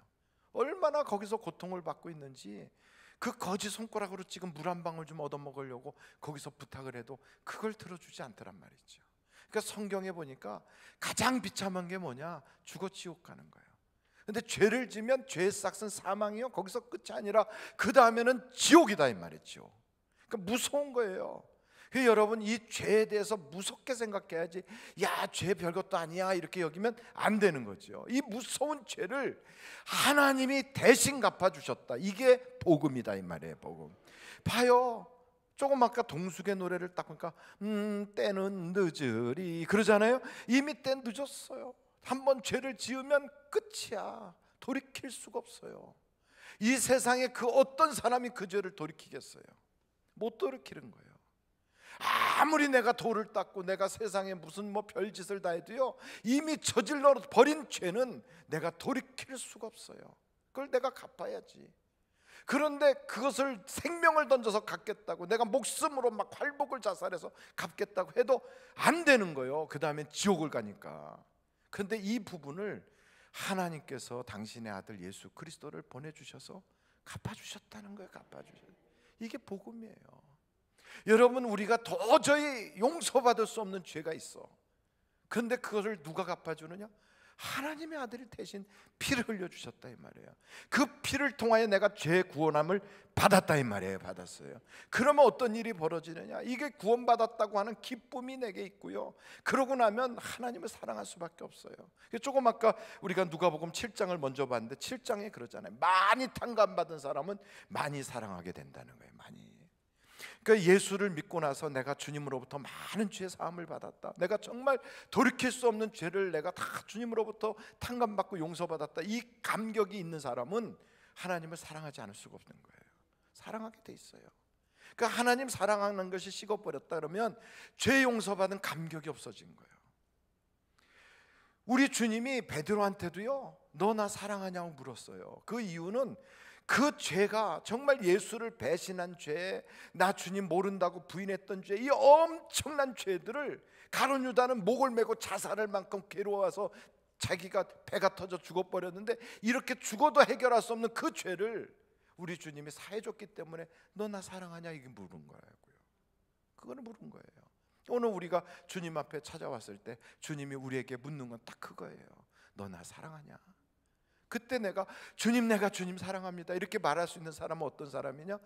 얼마나 거기서 고통을 받고 있는지, 그 거지 손가락으로 지금 물 한 방울 좀 얻어먹으려고 거기서 부탁을 해도 그걸 들어주지 않더란 말이죠. 그러니까 성경에 보니까 가장 비참한 게 뭐냐? 죽어 지옥 가는 거예요. 근데 죄를 지면 죄의 싹은 사망이요, 거기서 끝이 아니라 그 다음에는 지옥이다 이 말이죠. 그러니까 무서운 거예요. 그래서 여러분, 이 죄에 대해서 무섭게 생각해야지, 야, 죄 별것도 아니야 이렇게 여기면 안 되는 거죠. 이 무서운 죄를 하나님이 대신 갚아주셨다. 이게 복음이다 이 말이에요. 복음. 봐요. 조금 아까 동숙의 노래를 딱 보니까 때는 늦으리 그러잖아요. 이미 때 늦었어요. 한번 죄를 지으면 끝이야. 돌이킬 수가 없어요. 이 세상에 그 어떤 사람이 그 죄를 돌이키겠어요? 못 돌이키는 거예요. 아무리 내가 돌을 닦고 내가 세상에 무슨 별짓을 다 해도요, 이미 저질러 버린 죄는 내가 돌이킬 수가 없어요. 그걸 내가 갚아야지. 그런데 그것을 생명을 던져서 갚겠다고, 내가 목숨으로 막 활복을 자살해서 갚겠다고 해도 안 되는 거예요. 그 다음에 지옥을 가니까. 그런데 이 부분을 하나님께서 당신의 아들 예수 그리스도를 보내주셔서 갚아주셨다는 거예요. 갚아주셨어요. 이게 복음이에요. 여러분, 우리가 도저히 용서받을 수 없는 죄가 있어. 그런데 그것을 누가 갚아주느냐? 하나님의 아들이 대신 피를 흘려주셨다 이 말이에요. 그 피를 통하여 내가 죄 구원함을 받았다 이 말이에요. 받았어요. 그러면 어떤 일이 벌어지느냐? 이게 구원받았다고 하는 기쁨이 내게 있고요, 그러고 나면 하나님을 사랑할 수밖에 없어요. 조금 아까 우리가 누가복음 7장을 먼저 봤는데 7장에 그러잖아요. 많이 탕감받은 사람은 많이 사랑하게 된다는 거예요. 많이. 그러니까 예수를 믿고 나서 내가 주님으로부터 많은 죄 사함을 받았다, 내가 정말 돌이킬 수 없는 죄를 내가 다 주님으로부터 탕감받고 용서받았다, 이 감격이 있는 사람은 하나님을 사랑하지 않을 수가 없는 거예요. 사랑하게 돼 있어요. 그러니까 하나님 사랑하는 것이 식어버렸다 그러면 죄 용서받은 감격이 없어진 거예요. 우리 주님이 베드로한테도요, 너 나 사랑하냐고 물었어요. 그 이유는 그 죄가 정말 예수를 배신한 죄, 나 주님 모른다고 부인했던 죄, 이 엄청난 죄들을 가룟 유다는 목을 메고 자살할 만큼 괴로워서 자기가 배가 터져 죽어버렸는데, 이렇게 죽어도 해결할 수 없는 그 죄를 우리 주님이 사해줬기 때문에 너 나 사랑하냐 이게 물은 거라고요. 그거는 물은 거예요. 오늘 우리가 주님 앞에 찾아왔을 때 주님이 우리에게 묻는 건 딱 그거예요. 너 나 사랑하냐? 그때 내가 주님, 내가 주님 사랑합니다 이렇게 말할 수 있는 사람은 어떤 사람이냐?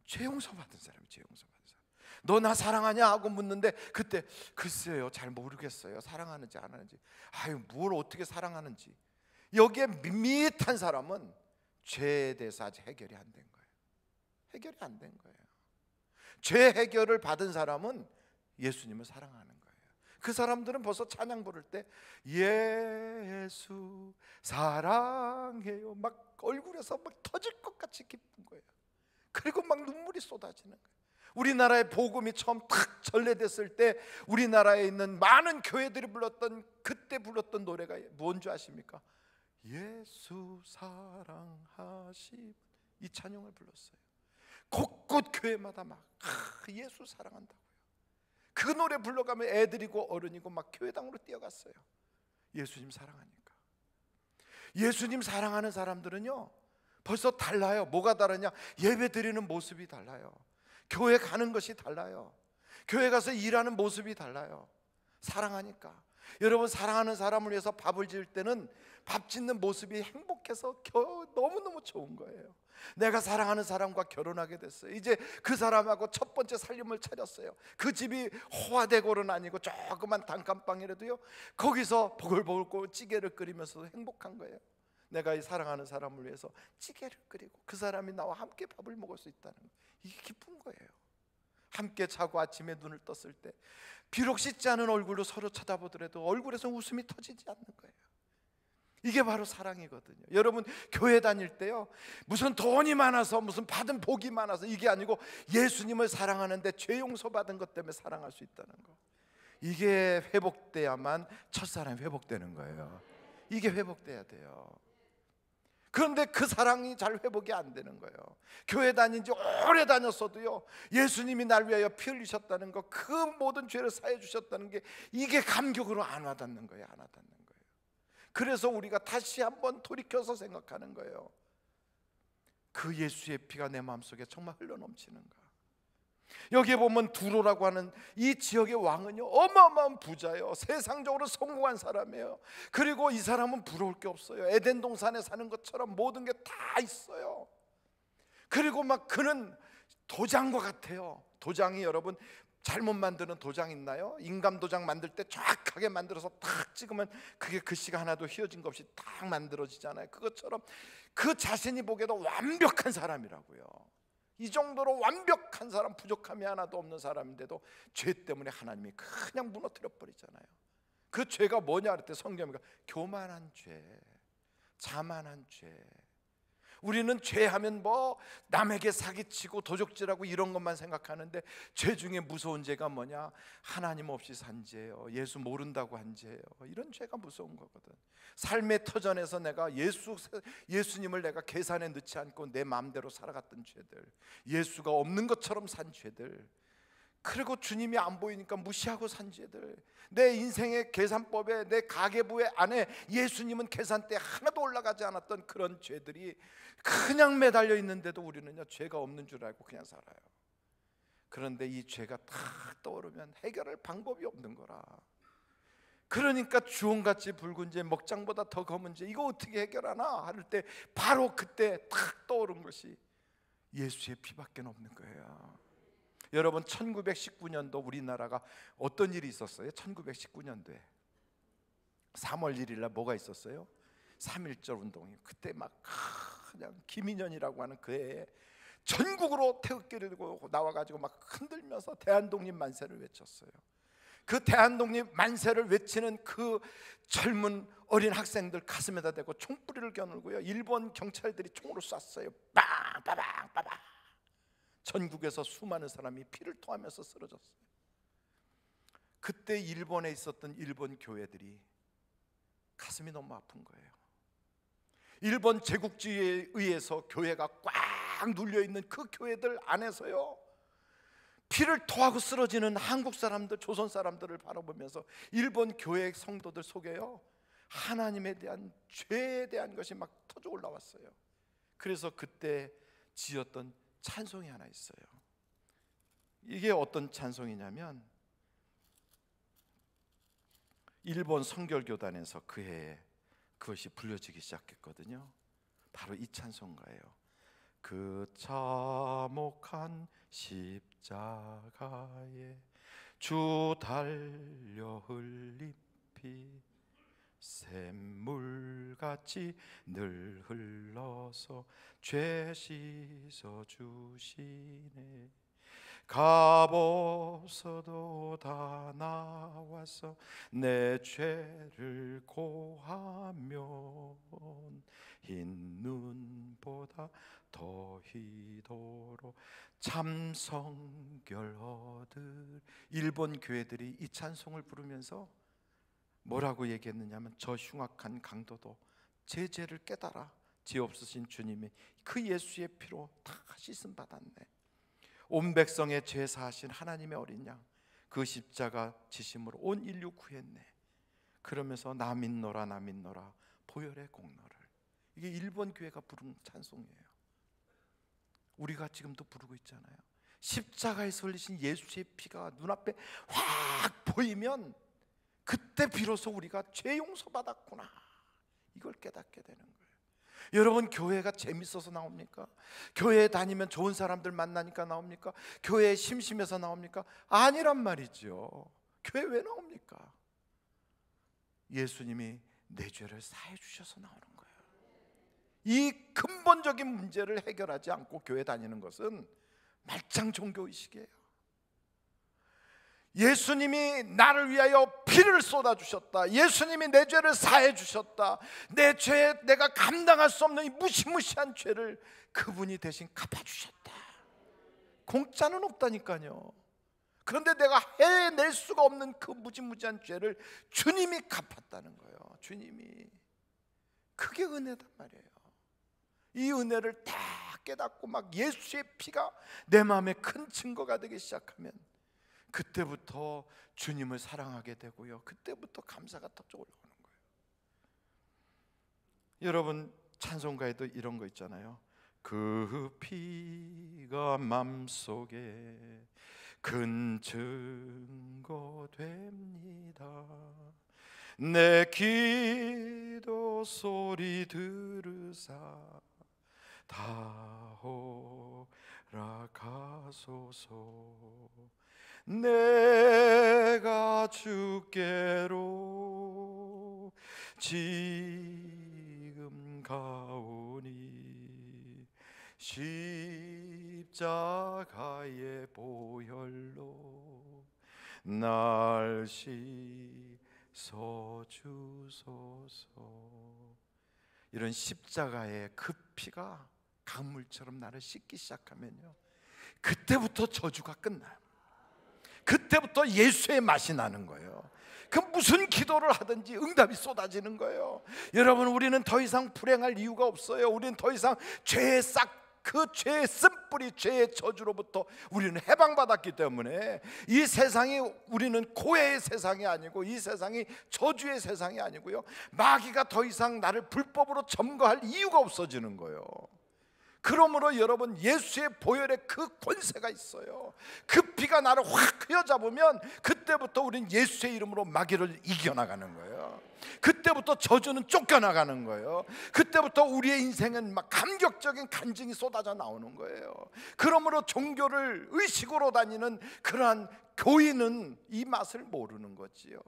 죄 용서 받은 사람이. 죄 용서 받은 사람. 너 나 사랑하냐 하고 묻는데 그때 글쎄요 잘 모르겠어요, 사랑하는지 안 하는지. 아유 뭘 어떻게 사랑하는지. 여기에 밋밋한 사람은 죄에 대해서 아직 해결이 안 된 거예요. 해결이 안 된 거예요. 죄 해결을 받은 사람은 예수님을 사랑하는 거예요. 그 사람들은 벌써 찬양 부를 때 예수 사랑해요 막 얼굴에서 막 터질 것 같이 기쁜 거예요. 그리고 막 눈물이 쏟아지는 거예요. 우리나라의 복음이 처음 탁 전래됐을 때 우리나라에 있는 많은 교회들이 불렀던, 그때 불렀던 노래가 뭔지 아십니까? 예수 사랑하시, 이 찬양을 불렀어요. 곳곳 교회마다 막 예수 사랑한다고요. 그 노래 불러가면 애들이고 어른이고 막 교회당으로 뛰어갔어요. 예수님 사랑하니까. 예수님 사랑하는 사람들은요 벌써 달라요. 뭐가 다르냐? 예배 드리는 모습이 달라요. 교회 가는 것이 달라요. 교회 가서 일하는 모습이 달라요. 사랑하니까. 여러분, 사랑하는 사람을 위해서 밥을 지을 때는 밥 짓는 모습이 행복해서 너무너무 좋은 거예요. 내가 사랑하는 사람과 결혼하게 됐어요. 이제 그 사람하고 첫 번째 살림을 차렸어요. 그 집이 호화대골은 아니고 조그만 단칸방이라도요 거기서 보글보글 찌개를 끓이면서도 행복한 거예요. 내가 이 사랑하는 사람을 위해서 찌개를 끓이고 그 사람이 나와 함께 밥을 먹을 수 있다는 거, 이게 기쁜 거예요. 함께 자고 아침에 눈을 떴을 때 비록 씻지 않은 얼굴로 서로 쳐다보더라도 얼굴에서 웃음이 터지지 않는 거예요. 이게 바로 사랑이거든요. 여러분, 교회 다닐 때요 무슨 돈이 많아서 무슨 받은 복이 많아서 이게 아니고 예수님을 사랑하는데 죄 용서받은 것 때문에 사랑할 수 있다는 거, 이게 회복돼야만 첫사랑이 회복되는 거예요. 이게 회복돼야 돼요. 그런데 그 사랑이 잘 회복이 안 되는 거예요. 교회 다닌 지 오래 다녔어도요 예수님이 날 위하여 피 흘리셨다는 거, 그 모든 죄를 사해 주셨다는 게 이게 감격으로 안 와닿는 거예요. 안 와닿는 거예요. 그래서 우리가 다시 한번 돌이켜서 생각하는 거예요. 그 예수의 피가 내 마음속에 정말 흘러넘치는가. 여기에 보면 두로라고 하는 이 지역의 왕은요 어마어마한 부자예요. 세상적으로 성공한 사람이에요. 그리고 이 사람은 부러울 게 없어요. 에덴 동산에 사는 것처럼 모든 게 다 있어요. 그리고 막 그는 도장과 같아요. 도장이, 여러분 잘못 만드는 도장 있나요? 인감 도장 만들 때 정확하게 만들어서 딱 찍으면 그게 글씨가 하나도 휘어진 것 없이 딱 만들어지잖아요. 그것처럼 그 자신이 보기에도 완벽한 사람이라고요. 이 정도로 완벽한 사람, 부족함이 하나도 없는 사람인데도 죄 때문에 하나님이 그냥 무너뜨려 버리잖아요. 그 죄가 뭐냐 할 때 성경이가 교만한 죄, 자만한 죄. 우리는 죄하면 뭐 남에게 사기치고 도적질하고 이런 것만 생각하는데 죄 중에 무서운 죄가 뭐냐? 하나님 없이 산 죄예요. 예수 모른다고 한 죄예요. 이런 죄가 무서운 거거든. 삶의 터전에서 내가 예수님을 내가 계산에 넣지 않고 내 마음대로 살아갔던 죄들, 예수가 없는 것처럼 산 죄들, 그리고 주님이 안 보이니까 무시하고 산 죄들, 내 인생의 계산법에, 내 가계부의 안에 예수님은 계산대에 하나도 올라가지 않았던 그런 죄들이 그냥 매달려 있는데도 우리는요 죄가 없는 줄 알고 그냥 살아요. 그런데 이 죄가 딱 떠오르면 해결할 방법이 없는 거라. 그러니까 주홍같이 붉은 죄, 먹장보다 더 검은 죄, 이거 어떻게 해결하나 할 때 바로 그때 딱 떠오른 것이 예수의 피밖에 없는 거예요. 여러분, 1919년도 우리나라가 어떤 일이 있었어요? 1919년도에 3월 1일 날 뭐가 있었어요? 3.1절 운동이. 그때 막 그냥 김인현이라고 하는 그 해에 전국으로 태극기를 들고 나와가지고 막 흔들면서 대한독립 만세를 외쳤어요. 그 대한독립 만세를 외치는 그 젊은 어린 학생들 가슴에다 대고 총뿌리를 겨누고요 일본 경찰들이 총으로 쐈어요. 빵빠방 빠방. 전국에서 수많은 사람이 피를 토하면서 쓰러졌어요. 그때 일본에 있었던 일본 교회들이 가슴이 너무 아픈 거예요. 일본 제국주의에 의해서 교회가 꽉 눌려있는 그 교회들 안에서요, 피를 토하고 쓰러지는 한국 사람들, 조선 사람들을 바라보면서 일본 교회 성도들 속에요, 하나님에 대한 죄에 대한 것이 막 터져 올라왔어요. 그래서 그때 지었던 찬송이 하나 있어요. 이게 어떤 찬송이냐면, 일본 성결교단에서 그 해에 그것이 불려지기 시작했거든요. 바로 이 찬송가예요. 그 참혹한 십자가에 주 달려 흘린 피 샘물같이 늘 흘러서 죄 씻어 주시네. 값없어도 다 나와서 내 죄를 고하면 흰 눈보다 더 희도록 참성결 얻을. 일본 교회들이 이 찬송을 부르면서 뭐라고 얘기했느냐면, 저 흉악한 강도도 제 죄를 깨달아 죄 없으신 주님이 그 예수의 피로 다 씻음 받았네. 온 백성의 죄 사하신 하나님의 어린 양, 그 십자가 지심으로 온 인류 구했네. 그러면서 나 믿노라 나 믿노라 보혈의 공로를. 이게 일본 교회가 부른 찬송이에요. 우리가 지금도 부르고 있잖아요. 십자가에서 흘리신 예수의 피가 눈앞에 확 보이면 그때 비로소 우리가 죄 용서받았구나, 이걸 깨닫게 되는 거예요. 여러분, 교회가 재밌어서 나옵니까? 교회에 다니면 좋은 사람들 만나니까 나옵니까? 교회에 심심해서 나옵니까? 아니란 말이죠. 교회 왜 나옵니까? 예수님이 내 죄를 사해 주셔서 나오는 거예요. 이 근본적인 문제를 해결하지 않고 교회 다니는 것은 말짱 종교의식이에요. 예수님이 나를 위하여 피를 쏟아주셨다, 예수님이 내 죄를 사해 주셨다, 내 죄에 내가 감당할 수 없는 이 무시무시한 죄를 그분이 대신 갚아주셨다. 공짜는 없다니까요. 그런데 내가 해낼 수가 없는 그 무지무지한 죄를 주님이 갚았다는 거예요. 주님이. 그게 은혜단 말이에요. 이 은혜를 다 깨닫고 막 예수의 피가 내 마음에 큰 증거가 되기 시작하면 그때부터 주님을 사랑하게 되고요, 그때부터 감사가 터져 올라오는 거예요. 여러분, 찬송가에도 이런 거 있잖아요. 그 피가 맘속에 큰 증거 됩니다. 내 기도 소리 들으사 다 허락하소서. 내가 주께로 지금 가오니 십자가의 보혈로 날 씻어 주소서. 이런 십자가의 그 피가 강물처럼 나를 씻기 시작하면요, 그때부터 저주가 끝나요. 그때부터 예수의 맛이 나는 거예요. 그 무슨 기도를 하든지 응답이 쏟아지는 거예요. 여러분, 우리는 더 이상 불행할 이유가 없어요. 우리는 더 이상 죄의 그 죄의 쓴뿌리, 죄의 저주로부터 우리는 해방받았기 때문에 이 세상이, 우리는 고해의 세상이 아니고 이 세상이 저주의 세상이 아니고요, 마귀가 더 이상 나를 불법으로 점거할 이유가 없어지는 거예요. 그러므로 여러분, 예수의 보혈에 그 권세가 있어요. 그 피가 나를 확 휘어잡으면 그때부터 우리는 예수의 이름으로 마귀를 이겨나가는 거예요. 그때부터 저주는 쫓겨나가는 거예요. 그때부터 우리의 인생은 막 감격적인 간증이 쏟아져 나오는 거예요. 그러므로 종교를 의식으로 다니는 그러한 교인은 이 맛을 모르는 거지요.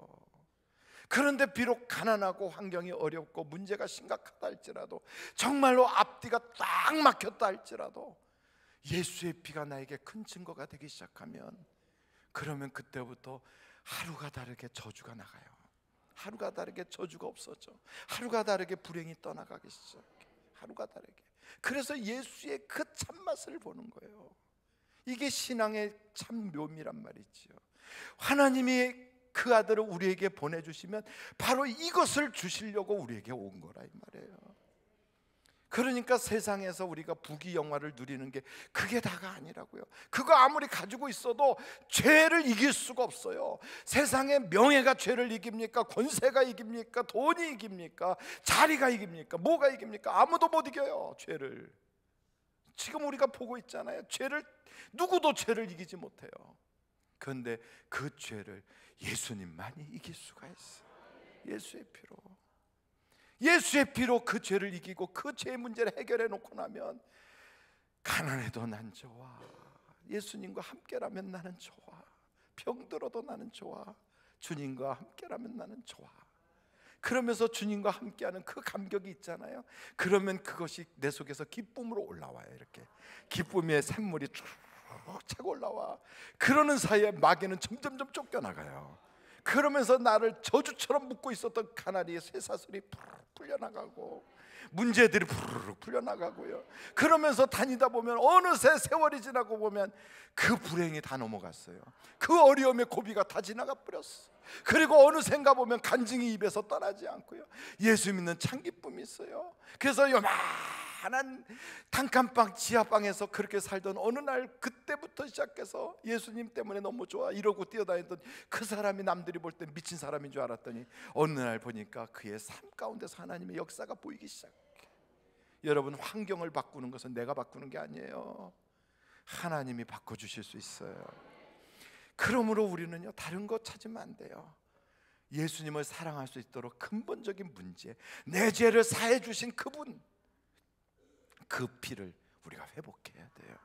그런데 비록 가난하고 환경이 어렵고 문제가 심각하다 할지라도, 정말로 앞뒤가 딱 막혔다 할지라도 예수의 피가 나에게 큰 증거가 되기 시작하면, 그러면 그때부터 하루가 다르게 저주가 나가요. 하루가 다르게 저주가 없어져. 하루가 다르게 불행이 떠나가기 시작해. 하루가 다르게. 그래서 예수의 그 참맛을 보는 거예요. 이게 신앙의 참 묘미란 말이지요. 하나님이 그 아들을 우리에게 보내주시면 바로 이것을 주시려고 우리에게 온 거라 이 말이에요. 그러니까 세상에서 우리가 부귀영화를 누리는 게 그게 다가 아니라고요. 그거 아무리 가지고 있어도 죄를 이길 수가 없어요. 세상의 명예가 죄를 이깁니까? 권세가 이깁니까? 돈이 이깁니까? 자리가 이깁니까? 뭐가 이깁니까? 아무도 못 이겨요, 죄를. 지금 우리가 보고 있잖아요. 누구도 죄를 이기지 못해요. 그런데 그 죄를 예수님만이 이길 수가 있어요. 예수의 피로 그 죄를 이기고 그 죄의 문제를 해결해 놓고 나면 가난해도 난 좋아, 예수님과 함께라면 나는 좋아, 병들어도 나는 좋아, 주님과 함께라면 나는 좋아. 그러면서 주님과 함께하는 그 감격이 있잖아요. 그러면 그것이 내 속에서 기쁨으로 올라와요. 이렇게 기쁨의 샘물이 쭉 차고 올라와. 그러는 사이에 마귀는 점점점 쫓겨나가요. 그러면서 나를 저주처럼 묶고 있었던 가나리의 쇠사슬이 풀려나가고 문제들이 푸르륵 풀려나가고요. 그러면서 다니다 보면 어느새 세월이 지나고 보면 그 불행이 다 넘어갔어요. 그 어려움의 고비가 다 지나가 버렸어. 그리고 어느샌가 보면 간증이 입에서 떠나지 않고요. 예수 믿는 참 기쁨이 있어요. 그래서 요만한 단칸방 지하방에서 그렇게 살던 어느 날 그때부터 시작해서 예수님 때문에 너무 좋아 이러고 뛰어다니던 그 사람이 남들이 볼 때 미친 사람인 줄 알았더니 어느 날 보니까 그의 삶 가운데서 하나님의 역사가 보이기 시작해. 여러분, 환경을 바꾸는 것은 내가 바꾸는 게 아니에요. 하나님이 바꿔주실 수 있어요. 그러므로 우리는요, 다른 거 찾으면 안 돼요. 예수님을 사랑할 수 있도록 근본적인 문제, 내 죄를 사해 주신 그분, 그 피를 우리가 회복해야 돼요.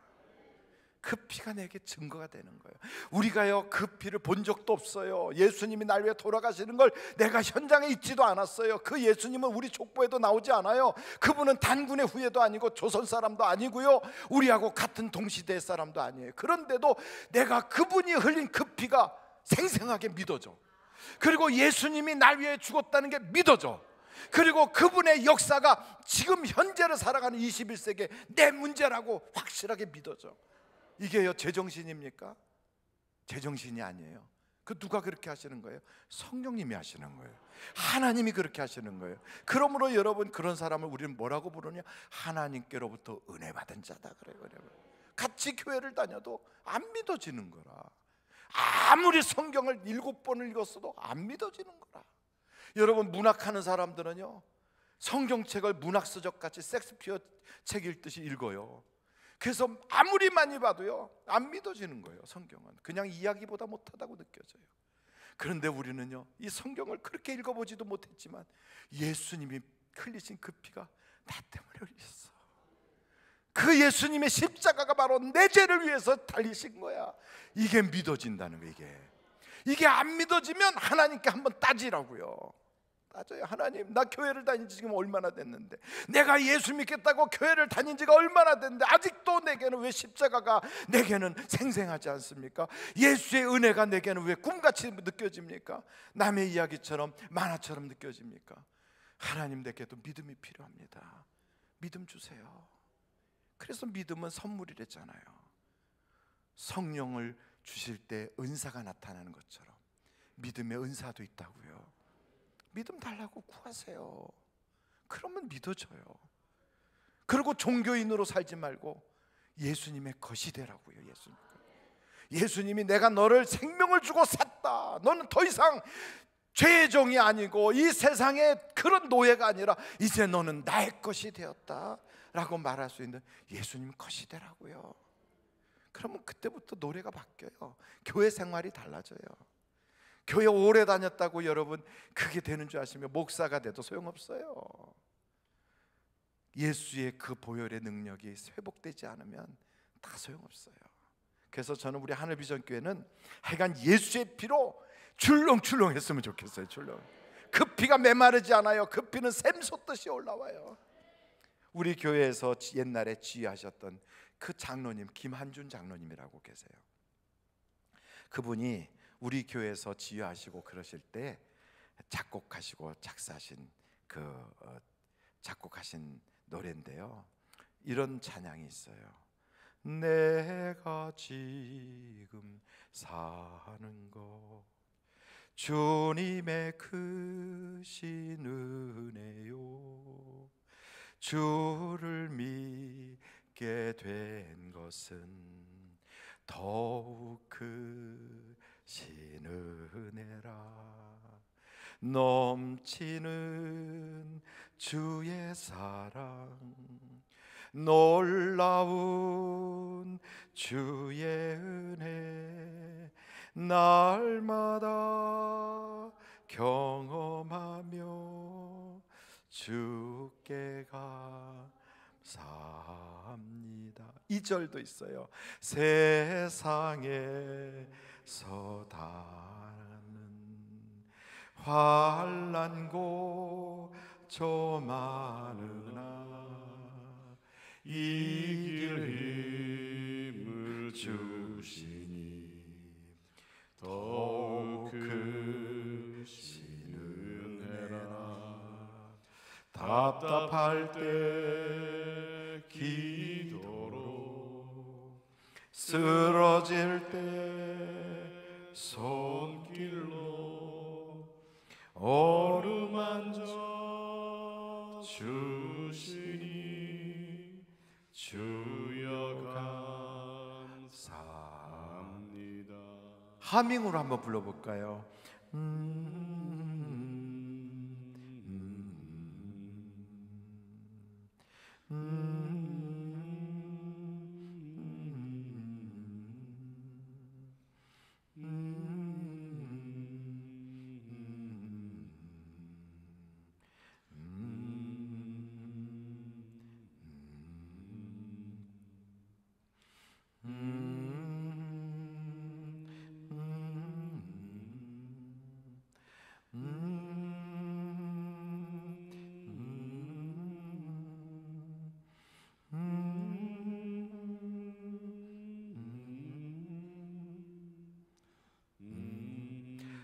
그 피가 내게 증거가 되는 거예요. 우리가요, 그 피를 본 적도 없어요. 예수님이 날 위해 돌아가시는 걸 내가 현장에 있지도 않았어요. 그 예수님은 우리 족보에도 나오지 않아요. 그분은 단군의 후예도 아니고 조선 사람도 아니고요, 우리하고 같은 동시대 사람도 아니에요. 그런데도 내가 그분이 흘린 그 피가 생생하게 믿어져. 그리고 예수님이 날 위해 죽었다는 게 믿어져. 그리고 그분의 역사가 지금 현재를 살아가는 21세기에 내 문제라고 확실하게 믿어져. 이게요, 제정신입니까? 제정신이 아니에요. 그 누가 그렇게 하시는 거예요? 성령님이 하시는 거예요. 하나님이 그렇게 하시는 거예요. 그러므로 여러분, 그런 사람을 우리는 뭐라고 부르냐? 하나님께로부터 은혜 받은 자다 그래요. 같이 교회를 다녀도 안 믿어지는 거라. 아무리 성경을 7번을 읽었어도 안 믿어지는 거라. 여러분, 문학하는 사람들은요, 성경책을 문학서적 같이 섹스피어 책 읽듯이 읽어요. 그래서 아무리 많이 봐도요, 안 믿어지는 거예요. 성경은 그냥 이야기보다 못하다고 느껴져요. 그런데 우리는요, 이 성경을 그렇게 읽어보지도 못했지만 예수님이 흘리신 그 피가 나 때문에 흘렸어. 그 예수님의 십자가가 바로 내 죄를 위해서 달리신 거야. 이게 믿어진다는 거예요. 이게 안 믿어지면 하나님께 한번 따지라고요. 따져요. 하나님, 나 교회를 다닌 지 지금 얼마나 됐는데, 내가 예수 믿겠다고 교회를 다닌 지가 얼마나 됐는데 아직도 내게는 왜 십자가가 내게는 생생하지 않습니까? 예수의 은혜가 내게는 왜 꿈같이 느껴집니까? 남의 이야기처럼 만화처럼 느껴집니까? 하나님, 내게도 믿음이 필요합니다. 믿음 주세요. 그래서 믿음은 선물이랬잖아요. 성령을 주실 때 은사가 나타나는 것처럼 믿음의 은사도 있다고요. 믿음 달라고 구하세요. 그러면 믿어져요. 그리고 종교인으로 살지 말고 예수님의 것이 되라고요. 예수님이 내가 너를 생명을 주고 샀다, 너는 더 이상 죄의 종이 아니고 이 세상의 그런 노예가 아니라 이제 너는 나의 것이 되었다 라고 말할 수 있는 예수님 것이 되라고요. 그러면 그때부터 노래가 바뀌어요. 교회 생활이 달라져요. 교회 오래 다녔다고 여러분 그게 되는 줄 아시면 목사가 돼도 소용없어요. 예수의 그 보혈의 능력이 회복되지 않으면 다 소용없어요. 그래서 저는 우리 하늘비전교회는 하여간 예수의 피로 출렁출렁 했으면 좋겠어요. 출렁. 그 피가 메마르지 않아요. 그 피는 샘솟듯이 올라와요. 우리 교회에서 옛날에 지휘하셨던 그 장로님, 김한준 장로님이라고 계세요. 그분이 우리 교회에서 지휘하시고 그러실 때 작곡하시고 작사하신 작곡하신 노래인데요, 이런 찬양이 있어요. 내가 지금 사는 것 주님의 크신 은혜요 주를 믿게 된 것은 더욱 크신 은혜라 넘치는 주의 사랑 놀라운 주의 은혜 날마다 경험하며 주께 감사합니다. 2절도 있어요. 세상에서 다는 환난 고조 많으나 이길 힘을 주시니 더욱 크신 은혜라 답답할 때 기도로 쓰러질 때 손길로 어루만져 주시니 주여 감사합니다. 하밍으로 한번 불러볼까요?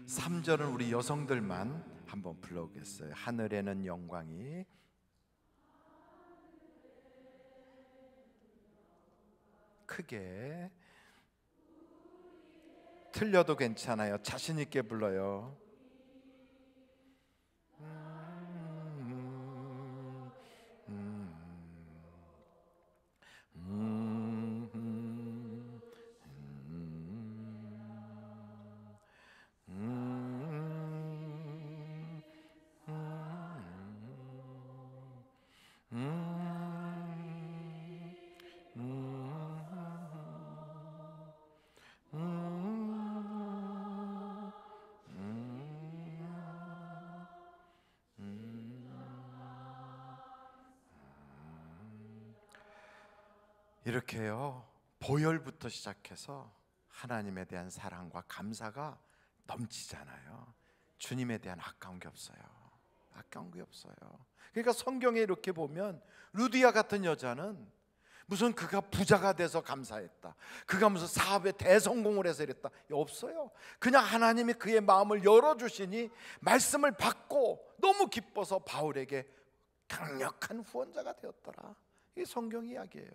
삼 절은 우리 여성들만 한번 불러보겠어요. 하늘에는 영광이 크게 틀려도 괜찮아요. 자신 있게 불러요. 이렇게요, 보혈부터 시작해서 하나님에 대한 사랑과 감사가 넘치잖아요. 주님에 대한 아까운 게 없어요. 아까운 게 없어요. 그러니까 성경에 이렇게 보면 루디아 같은 여자는 무슨 그가 부자가 돼서 감사했다, 그가 무슨 사업에 대성공을 해서 이랬다, 없어요. 그냥 하나님이 그의 마음을 열어주시니 말씀을 받고 너무 기뻐서 바울에게 강력한 후원자가 되었더라. 이게 성경 이야기예요.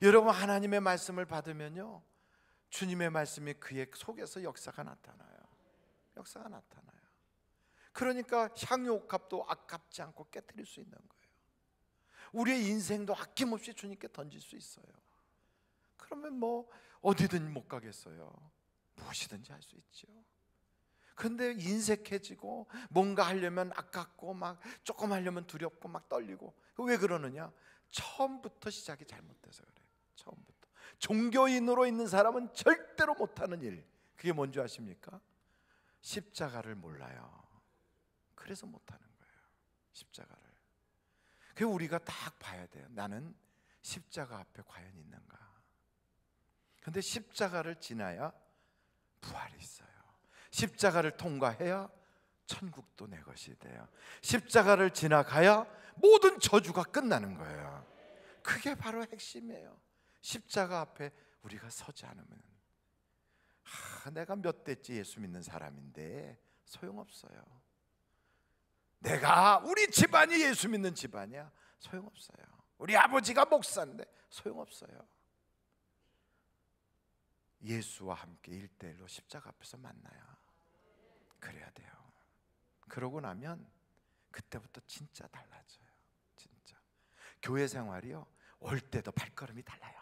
여러분, 하나님의 말씀을 받으면요, 주님의 말씀이 그의 속에서 역사가 나타나요. 역사가 나타나요. 그러니까 향유옥합도 아깝지 않고 깨트릴 수 있는 거예요. 우리의 인생도 아낌없이 주님께 던질 수 있어요. 그러면 뭐 어디든 못 가겠어요. 무엇이든지 할 수 있죠. 그런데 인색해지고 뭔가 하려면 아깝고 막 조금 하려면 두렵고 막 떨리고, 왜 그러느냐? 처음부터 시작이 잘못돼서 그래요. 처음부터. 종교인으로 있는 사람은 절대로 못하는 일, 그게 뭔지 아십니까? 십자가를 몰라요. 그래서 못하는 거예요. 십자가를. 그래서 우리가 딱 봐야 돼요. 나는 십자가 앞에 과연 있는가? 그런데 십자가를 지나야 부활이 있어요. 십자가를 통과해야 천국도 내 것이 돼요. 십자가를 지나가야 모든 저주가 끝나는 거예요. 그게 바로 핵심이에요. 십자가 앞에 우리가 서지 않으면, 내가 몇 대째 예수 믿는 사람인데 소용없어요. 우리 집안이 예수 믿는 집안이야, 소용없어요. 우리 아버지가 목사인데 소용없어요. 예수와 함께 1대1로 십자가 앞에서 만나야 그래야 돼요. 그러고 나면 그때부터 진짜 달라져요. 진짜 교회 생활이요, 올 때도 발걸음이 달라요.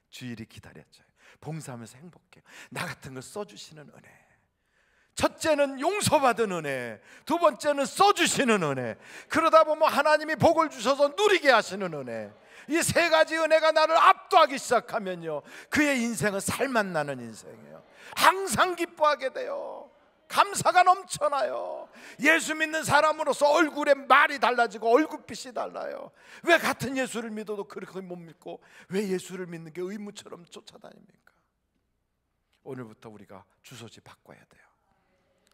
주일이 기다렸죠. 봉사하면서 행복해요. 나 같은 걸 써주시는 은혜. 첫째는 용서받은 은혜, 두 번째는 써주시는 은혜, 그러다 보면 하나님이 복을 주셔서 누리게 하시는 은혜. 이 세 가지 은혜가 나를 압도하기 시작하면요, 그의 인생은 살맛 나는 인생이에요. 항상 기뻐하게 돼요. 감사가 넘쳐나요. 예수 믿는 사람으로서 얼굴에 말이 달라지고 얼굴빛이 달라요. 왜 같은 예수를 믿어도 그렇게 못 믿고 왜 예수를 믿는 게 의무처럼 쫓아다닙니까? 오늘부터 우리가 주소지 바꿔야 돼요.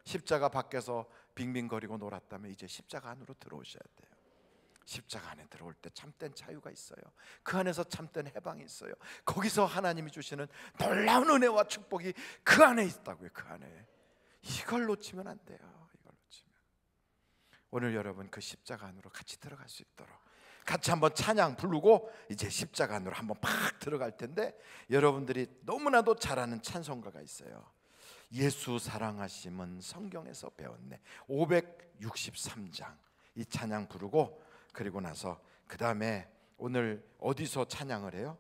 십자가 밖에서 빙빙거리고 놀았다면 이제 십자가 안으로 들어오셔야 돼요. 십자가 안에 들어올 때 참된 자유가 있어요. 그 안에서 참된 해방이 있어요. 거기서 하나님이 주시는 놀라운 은혜와 축복이 그 안에 있다고요. 그 안에. 이걸 놓치면 안 돼요. 이걸 놓치면. 오늘 여러분 그 십자가 안으로 같이 들어갈 수 있도록 같이 한번 찬양 부르고 이제 십자가 안으로 한번 팍 들어갈 텐데, 여러분들이 너무나도 잘 아는 찬송가가 있어요. 예수 사랑하심은 성경에서 배웠네. 563장 이 찬양 부르고, 그리고 나서 그 다음에 오늘 어디서 찬양을 해요?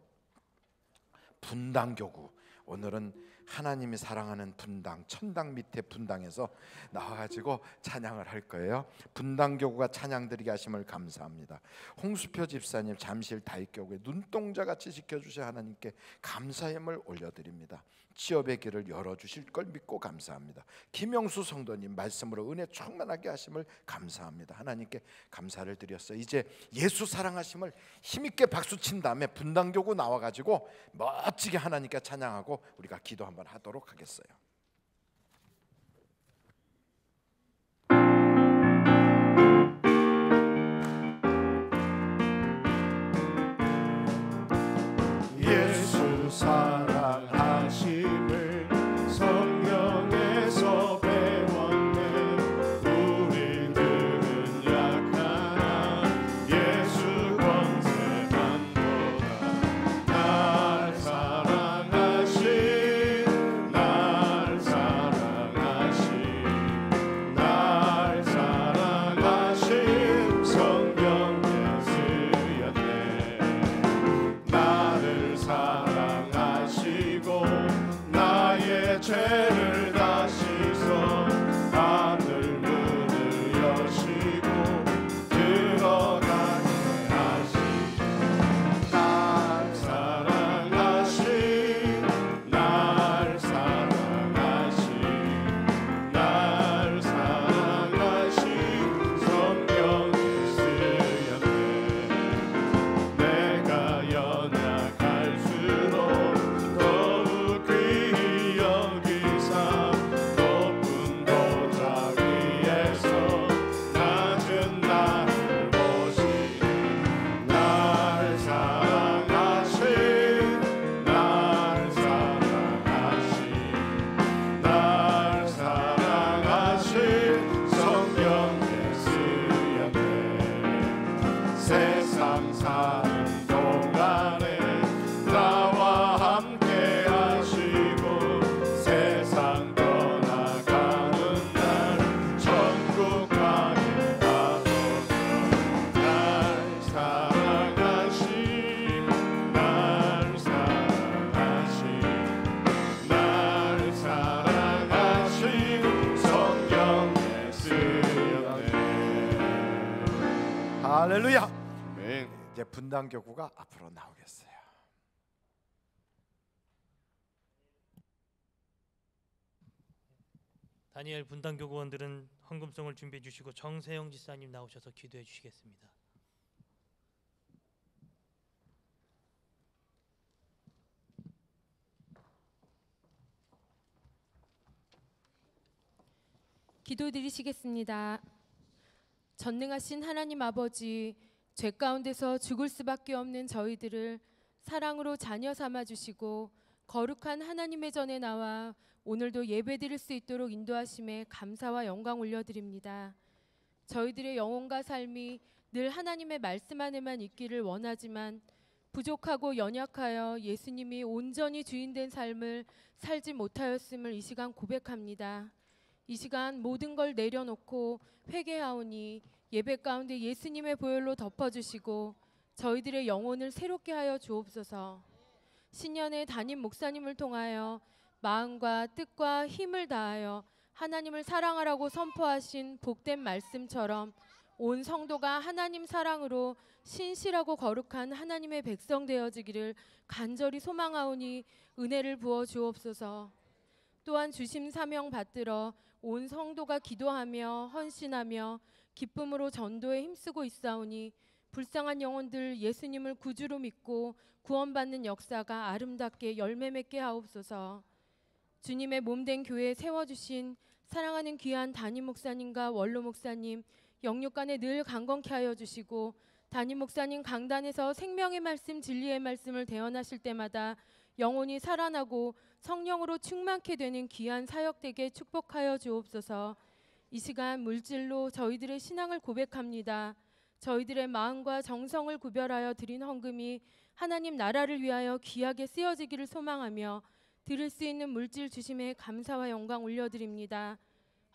분당교구. 오늘은 하나님이 사랑하는 분당, 천당 밑에 분당에서 나와가지고 찬양을 할 거예요. 분당교구가 찬양드리게 하심을 감사합니다. 홍수표 집사님 잠실 다윗교구에 눈동자같이 지켜주셔 하나님께 감사함을 올려드립니다. 취업의 길을 열어주실 걸 믿고 감사합니다. 김영수 성도님 말씀으로 은혜 충만하게 하심을 감사합니다. 하나님께 감사를 드렸어요. 이제 예수 사랑하심을 힘있게 박수친 다음에 분당교구 나와가지고 멋지게 하나님께 찬양하고 우리가 기도 한번 하도록 하겠어요. 예수 사랑하심을 성경에서 배웠네. 우리들은 약하나 예수 권세만보다 날 사랑하신 날 사랑하신 날 사랑하신 성경에 쓰였네. 나를 사랑하시고 나의 죄를 다 씻어 하늘 문을 여시고 들어가게 하시. 날 사랑하신 날 사랑하신 날 사랑하신 성경에 쓰였네. 내가 연약할수록 더욱 귀히 여기사 높은 보좌 위에서 낮은 나를 보시니. 날 사랑하신 날 사랑하신 날 사랑하신 성경에 쓰였네. 세상 사는 동안에 나와 함께 하시고 세상 떠나가는 날 천국 가게 하소서. 날 사랑하신 날 사랑하신 날 사랑하신 성경에 쓰였네. 할렐루야. 아멘. 이제 분당교구가 앞으로 나오겠어요. 다니엘 분당교구원들은 헌금송을 준비해 주시고 정세영 지사님 나오셔서 기도해 주시겠습니다. 기도드리시겠습니다. 전능하신 하나님 아버지, 죄 가운데서 죽을 수밖에 없는 저희들을 사랑으로 자녀 삼아 주시고 거룩한 하나님의 전에 나와 오늘도 예배드릴 수 있도록 인도하심에 감사와 영광 올려드립니다. 저희들의 영혼과 삶이 늘 하나님의 말씀 안에만 있기를 원하지만 부족하고 연약하여 예수님이 온전히 주인된 삶을 살지 못하였음을 이 시간 고백합니다. 이 시간 모든 걸 내려놓고 회개하오니 예배 가운데 예수님의 보혈로 덮어주시고 저희들의 영혼을 새롭게 하여 주옵소서. 신년의 담임 목사님을 통하여 마음과 뜻과 힘을 다하여 하나님을 사랑하라고 선포하신 복된 말씀처럼 온 성도가 하나님 사랑으로 신실하고 거룩한 하나님의 백성 되어지기를 간절히 소망하오니 은혜를 부어 주옵소서. 또한 주심 사명 받들어 온 성도가 기도하며 헌신하며 기쁨으로 전도에 힘쓰고 있사오니 불쌍한 영혼들 예수님을 구주로 믿고 구원받는 역사가 아름답게 열매 맺게 하옵소서. 주님의 몸된 교회에 세워주신 사랑하는 귀한 담임 목사님과 원로 목사님 영육간에 늘 강건케 하여 주시고 담임 목사님 강단에서 생명의 말씀 진리의 말씀을 대언하실 때마다 영혼이 살아나고 성령으로 충만케 되는 귀한 사역되게 축복하여 주옵소서. 이 시간 물질로 저희들의 신앙을 고백합니다. 저희들의 마음과 정성을 구별하여 드린 헌금이 하나님 나라를 위하여 귀하게 쓰여지기를 소망하며 드릴 수 있는 물질 주심에 감사와 영광 올려드립니다.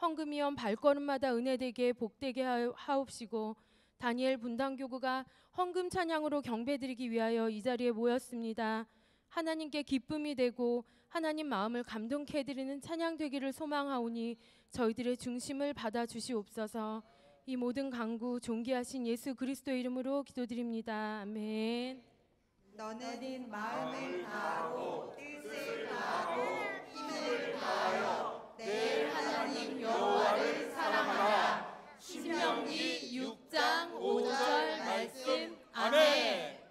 헌금이연 발걸음마다 은혜되게 복되게 하옵시고 다니엘 분당교구가 헌금 찬양으로 경배드리기 위하여 이 자리에 모였습니다. 하나님께 기쁨이 되고 하나님 마음을 감동케 해드리는 찬양 되기를 소망하오니 저희들의 중심을 받아 주시옵소서. 이 모든 간구 존귀하신 예수 그리스도 이름으로 기도드립니다. 아멘. 너는 마음을 다하고 뜻을 다하고 힘을 다하여 내 하나님 여호와를 사랑하라. 신명기 6장 5절 말씀. 아멘.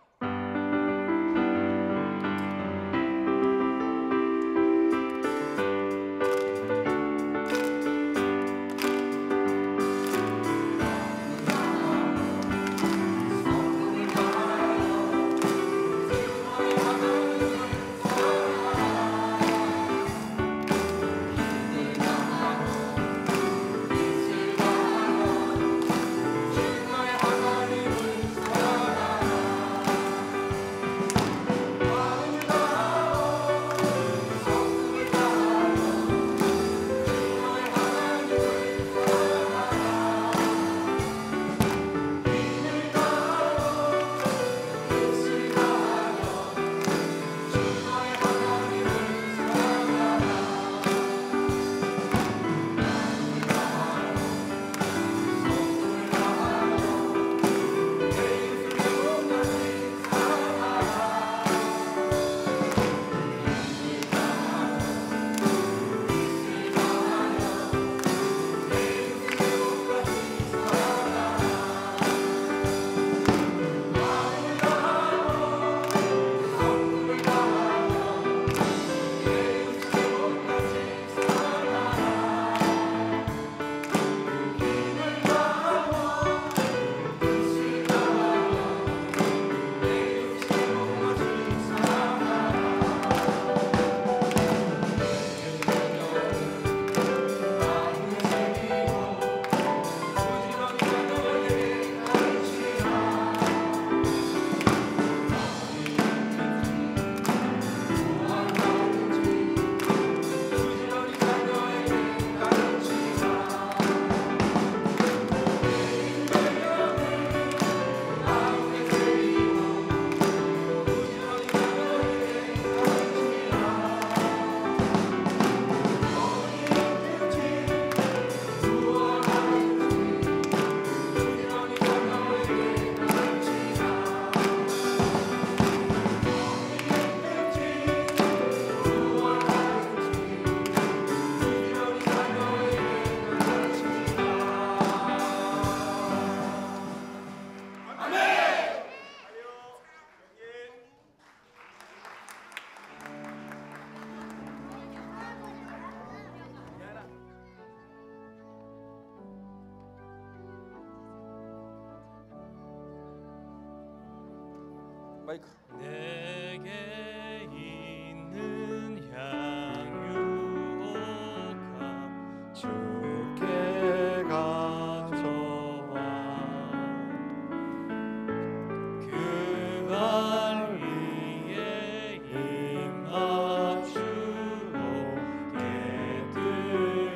마이크. 내게 있는 향유가 주께 가져와 그갈 위에 임하주오 깨뜨리라.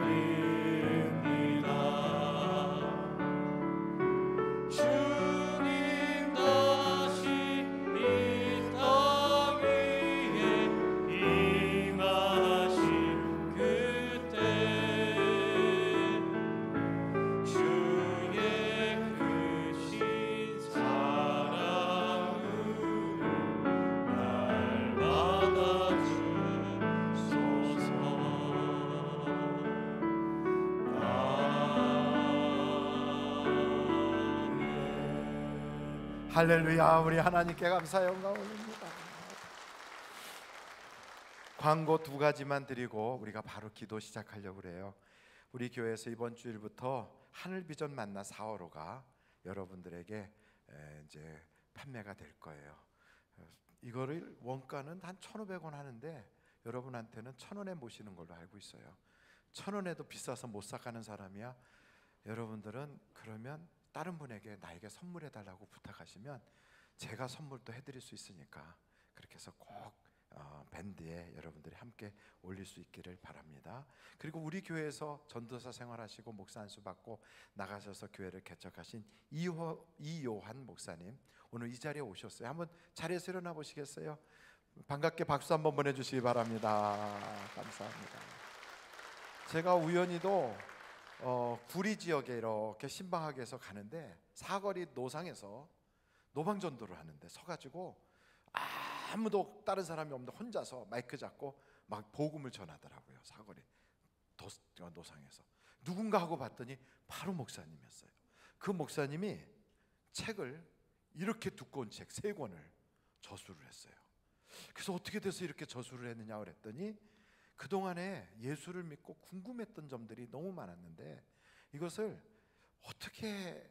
할렐루야. 우리 하나님께 감사 영광 올립니다. 광고 2가지만 드리고 우리가 바로 기도 시작하려고 그래요. 우리 교회에서 이번 주일부터 하늘비전 만나 4호로가 여러분들에게 이제 판매가 될 거예요. 이거를 원가는 한 1,500원 하는데 여러분한테는 1,000원에 모시는 걸로 알고 있어요. 1,000원에도 비싸서 못 사가는 사람이야. 여러분들은 그러면 다른 분에게 나에게 선물해 달라고 부탁하시면 제가 선물도 해드릴 수 있으니까 그렇게 해서 꼭 밴드에 여러분들이 함께 올릴 수 있기를 바랍니다. 그리고 우리 교회에서 전도사 생활하시고 목사 안수 받고 나가셔서 교회를 개척하신 이요한 목사님, 오늘 이 자리에 오셨어요. 한번 자리에서 일어나 보시겠어요? 반갑게 박수 한번 보내주시기 바랍니다. 감사합니다. 제가 우연히도 구리 지역에 이렇게 신방학에서 가는데 사거리 노상에서 노방전도를 하는데 서가지고 아무도 다른 사람이 없는데 혼자서 마이크 잡고 막 복음을 전하더라고요. 사거리 노상에서 누군가 하고 봤더니 바로 목사님이었어요. 그 목사님이 책을 이렇게 두꺼운 책 3권을 저수를 했어요. 그래서 어떻게 돼서 이렇게 저수를 했느냐 그랬더니 그동안에 예수를 믿고 궁금했던 점들이 너무 많았는데 이것을 어떻게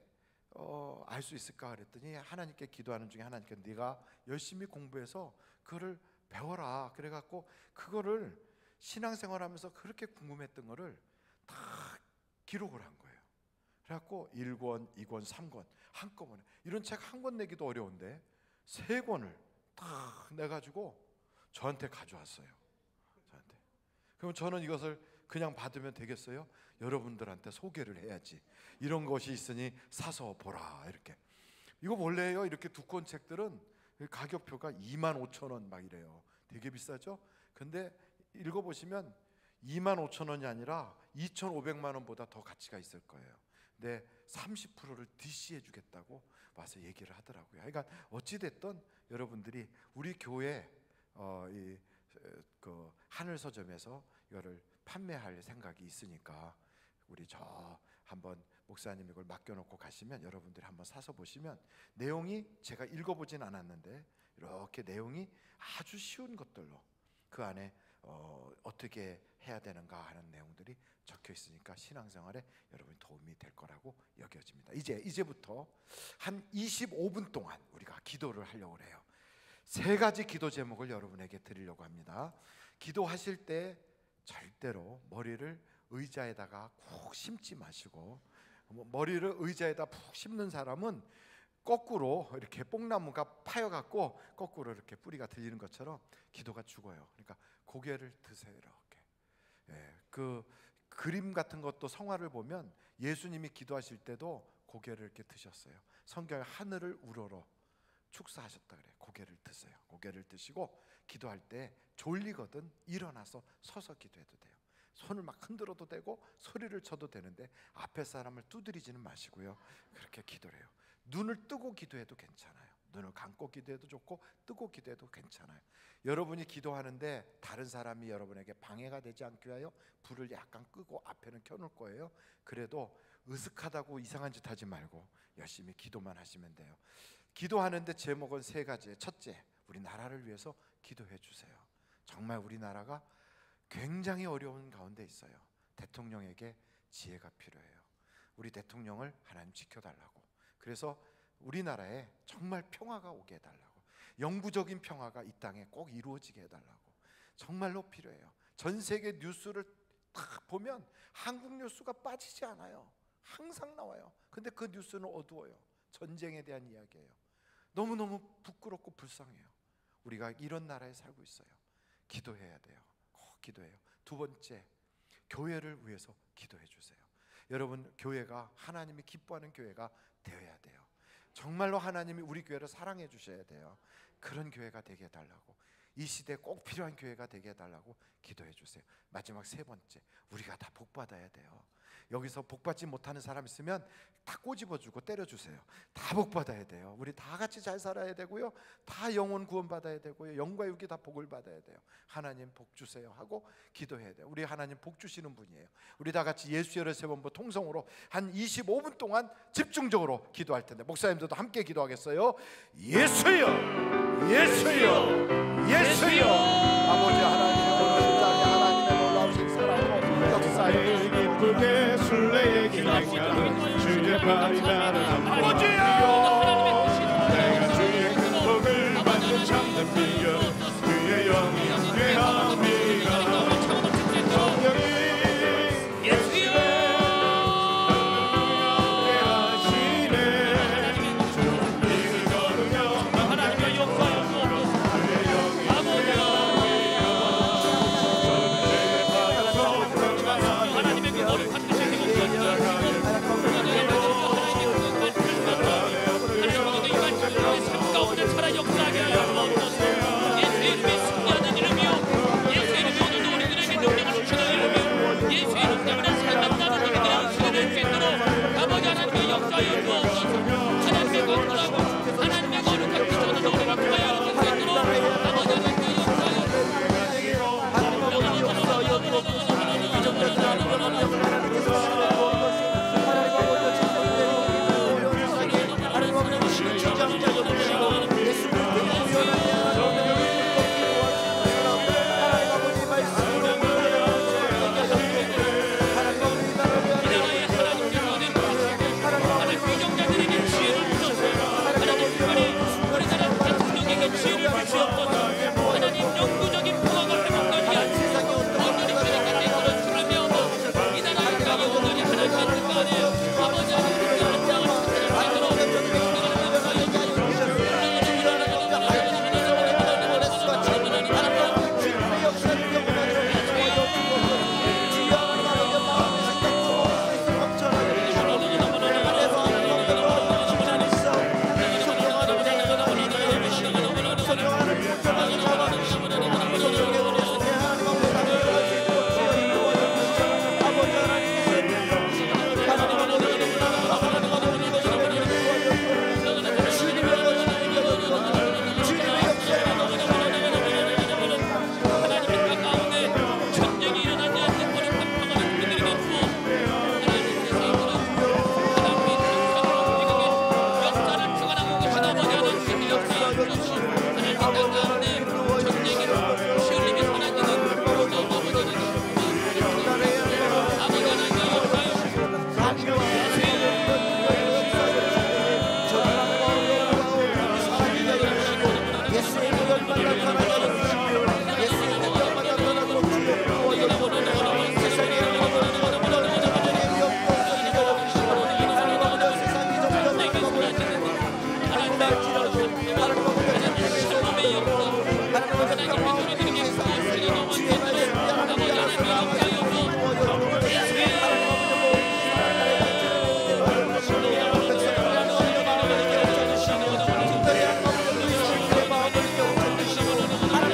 알 수 있을까 그랬더니 하나님께 기도하는 중에 하나님께 네가 열심히 공부해서 그거를 배워라 그래갖고 그거를 신앙생활하면서 그렇게 궁금했던 거를 다 기록을 한 거예요. 그래갖고 1권, 2권, 3권 한꺼번에 이런 책 한 권 내기도 어려운데 3권을 딱 내가지고 저한테 가져왔어요. 저한테. 그럼 저는 이것을 그냥 받으면 되겠어요? 여러분들한테 소개를 해야지. 이런 것이 있으니 사서 보라 이렇게. 이거 원래요 이렇게 두꺼운 책들은 가격표가 25,000원 막 이래요. 되게 비싸죠? 근데 읽어보시면 25,000원이 아니라 2,500만 원보다 더 가치가 있을 거예요. 근데 30%를 DC해 주겠다고 와서 얘기를 하더라고요. 그러니까 어찌 됐든 여러분들이 우리 교회 그 하늘 서점에서 이거를 판매할 생각이 있으니까 우리 저 한번 목사님 이걸 맡겨놓고 가시면 여러분들이 한번 사서 보시면 내용이 제가 읽어보진 않았는데 이렇게 내용이 아주 쉬운 것들로 그 안에 어떻게 해야 되는가 하는 내용들이 적혀 있으니까 신앙생활에 여러분이 도움이 될 거라고 여겨집니다. 이제부터 한 25분 동안 우리가 기도를 하려고 해요. 3가지 기도 제목을 여러분에게 드리려고 합니다. 기도하실 때 절대로 머리를 의자에다가 푹 심지 마시고, 머리를 의자에다 푹 심는 사람은 거꾸로 이렇게 뽕나무가 파여갖고 거꾸로 이렇게 뿌리가 들리는 것처럼 기도가 죽어요. 그러니까 고개를 드세요. 이렇게. 그 그림 같은 것도 성화를 보면 예수님이 기도하실 때도 고개를 이렇게 드셨어요. 성경에 하늘을 우러러 축사하셨다 그래요. 고개를 드세요. 고개를 드시고 기도할 때 졸리거든 일어나서 서서 기도해도 돼요. 손을 막 흔들어도 되고 소리를 쳐도 되는데 앞에 사람을 두드리지는 마시고요. 그렇게 기도를 해요. 눈을 뜨고 기도해도 괜찮아요. 눈을 감고 기도해도 좋고 뜨고 기도해도 괜찮아요. 여러분이 기도하는데 다른 사람이 여러분에게 방해가 되지 않기 위하여 불을 약간 끄고 앞에는 켜놓을 거예요. 그래도 으슥하다고 이상한 짓 하지 말고 열심히 기도만 하시면 돼요. 기도하는데 제목은 3가지예요. 첫째, 우리 나라를 위해서 기도해 주세요. 정말 우리나라가 굉장히 어려운 가운데 있어요. 대통령에게 지혜가 필요해요. 우리 대통령을 하나님 지켜달라고. 그래서 우리나라에 정말 평화가 오게 해달라고. 영구적인 평화가 이 땅에 꼭 이루어지게 해달라고. 정말로 필요해요. 전 세계 뉴스를 딱 보면 한국 뉴스가 빠지지 않아요. 항상 나와요. 근데 그 뉴스는 어두워요. 전쟁에 대한 이야기예요. 너무너무 부끄럽고 불쌍해요. 우리가 이런 나라에 살고 있어요. 기도해야 돼요. 꼭 기도해요. 2번째, 교회를 위해서 기도해 주세요. 여러분, 교회가 하나님이 기뻐하는 교회가 되어야 돼요. 정말로 하나님이 우리 교회를 사랑해 주셔야 돼요. 그런 교회가 되게 해달라고. 이 시대에 꼭 필요한 교회가 되게 해달라고 기도해 주세요. 마지막 세 번째, 우리가 다 복받아야 돼요. 여기서 복받지 못하는 사람 있으면 다 꼬집어주고 때려주세요. 다 복받아야 돼요. 우리 다 같이 잘 살아야 되고요, 다 영혼 구원받아야 되고요, 영과 육이 다 복을 받아야 돼요. 하나님 복 주세요 하고 기도해야 돼요. 우리 하나님 복 주시는 분이에요. 우리 다 같이 예수 열의 세 번부 통성으로 한 25분 동안 집중적으로 기도할 텐데, 목사님들도 함께 기도하겠어요? 예수여, 예수여, 예수여. 아버지 하나님, 오늘 이 자리에 하나님의 놀라우신 사랑으로 역사에 기쁘게 순례의 길행하는 주의 발이 나를 아버지여, 내가 주의 큰 복을 받는 참된 비결 주의 영이 함께함이라. 성령이 예수여 함께하시네. 주 길을 걸으며 하나님의 역사여 주옵소서. 주의 영이 하나님의 그거를 받으시는 삶 가운데 살아 역사하게 하여 주옵소서. 예수의 이름이 승리하는 이름이요, 예수의 이름이 오늘도 우리들에게 능력을 주시는 이름이요, 예수의 이름 때문에 살아남는 이름이 되어 주시는 수 있도록 아버지 하나님의 역사여 주옵소서. 하나님의 거룩하고 하나님의 거룩한 기초는 우리가 구하여 얻을 수 있도록 아버지 하나님의 역사여 비정자들에게 지혜를 주셔서 하나님 특별히 우리나라 대통령에게 지혜를 주시옵소서. 하나님 영구적인 평화가 회복되지 않고 오늘이 그렇게 이끌어 주려며 이 나라의 땅에 오늘이 하나님 같은 거 안에 아버지 하나님 그 안장을 찾을 수 있도록 하나님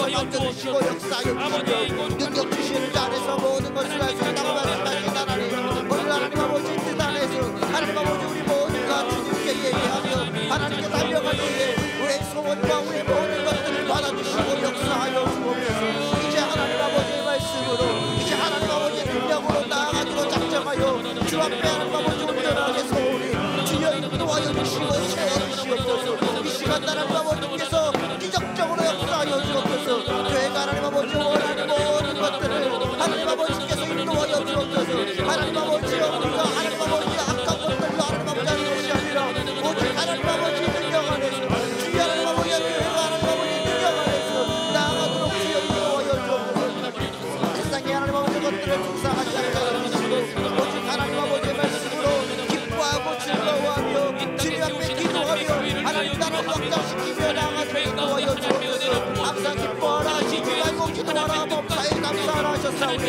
주시고 만져주시고 역사하여 주시고 능력 주시는 자 안에서 모든 것을 할 수 있다고 말씀하신 하나님, 오늘 하나님 아버지 뜻 안에서 하나님 아버지 우리 모두가 주님께 예배하며 하나님께 달려가기 위해 우리의 소원과 우리의 모든 것들을 받아주시고 역사하여 주옵소서. 이제 하나님 아버지의 말씀으로 이제 하나님 아버지의 능력으로 나아가기로 작정하여 주 앞에 하나님 아버지 온전하게 서오니 주여 인도하여 주시고 채워주시옵소서. 이 시간 하나님 아버지께서 기적적으로 역사하여 주옵소서. 교회가 하나님 아버지 원하는 모든 것들을 하나님 아버지께서 인도하여 주옵소서. 하나님 아버지 우리가 하나님 아버지 악한 것들로 하나님 아버지 하는 것이 아니라 오직 하나님 아버지 능력 안에서 주여 하나님 아버지 교회가 하나님 아버지 능력 안에서 나아가도록 주여 인도하여 주옵소서. 세상에 하나님 아버지 것들을 불쌍하지 않게 주시고 오직 하나님 아버지의 말씀으로 기뻐하고 즐거워하며 주님 앞에 기도하며 하나님 나라를 확장시키며 나아가도록 인도하여 주옵소서. 항상 기뻐하라 쉬지 말고 기도하라 범사에 감사하라 하셨사오니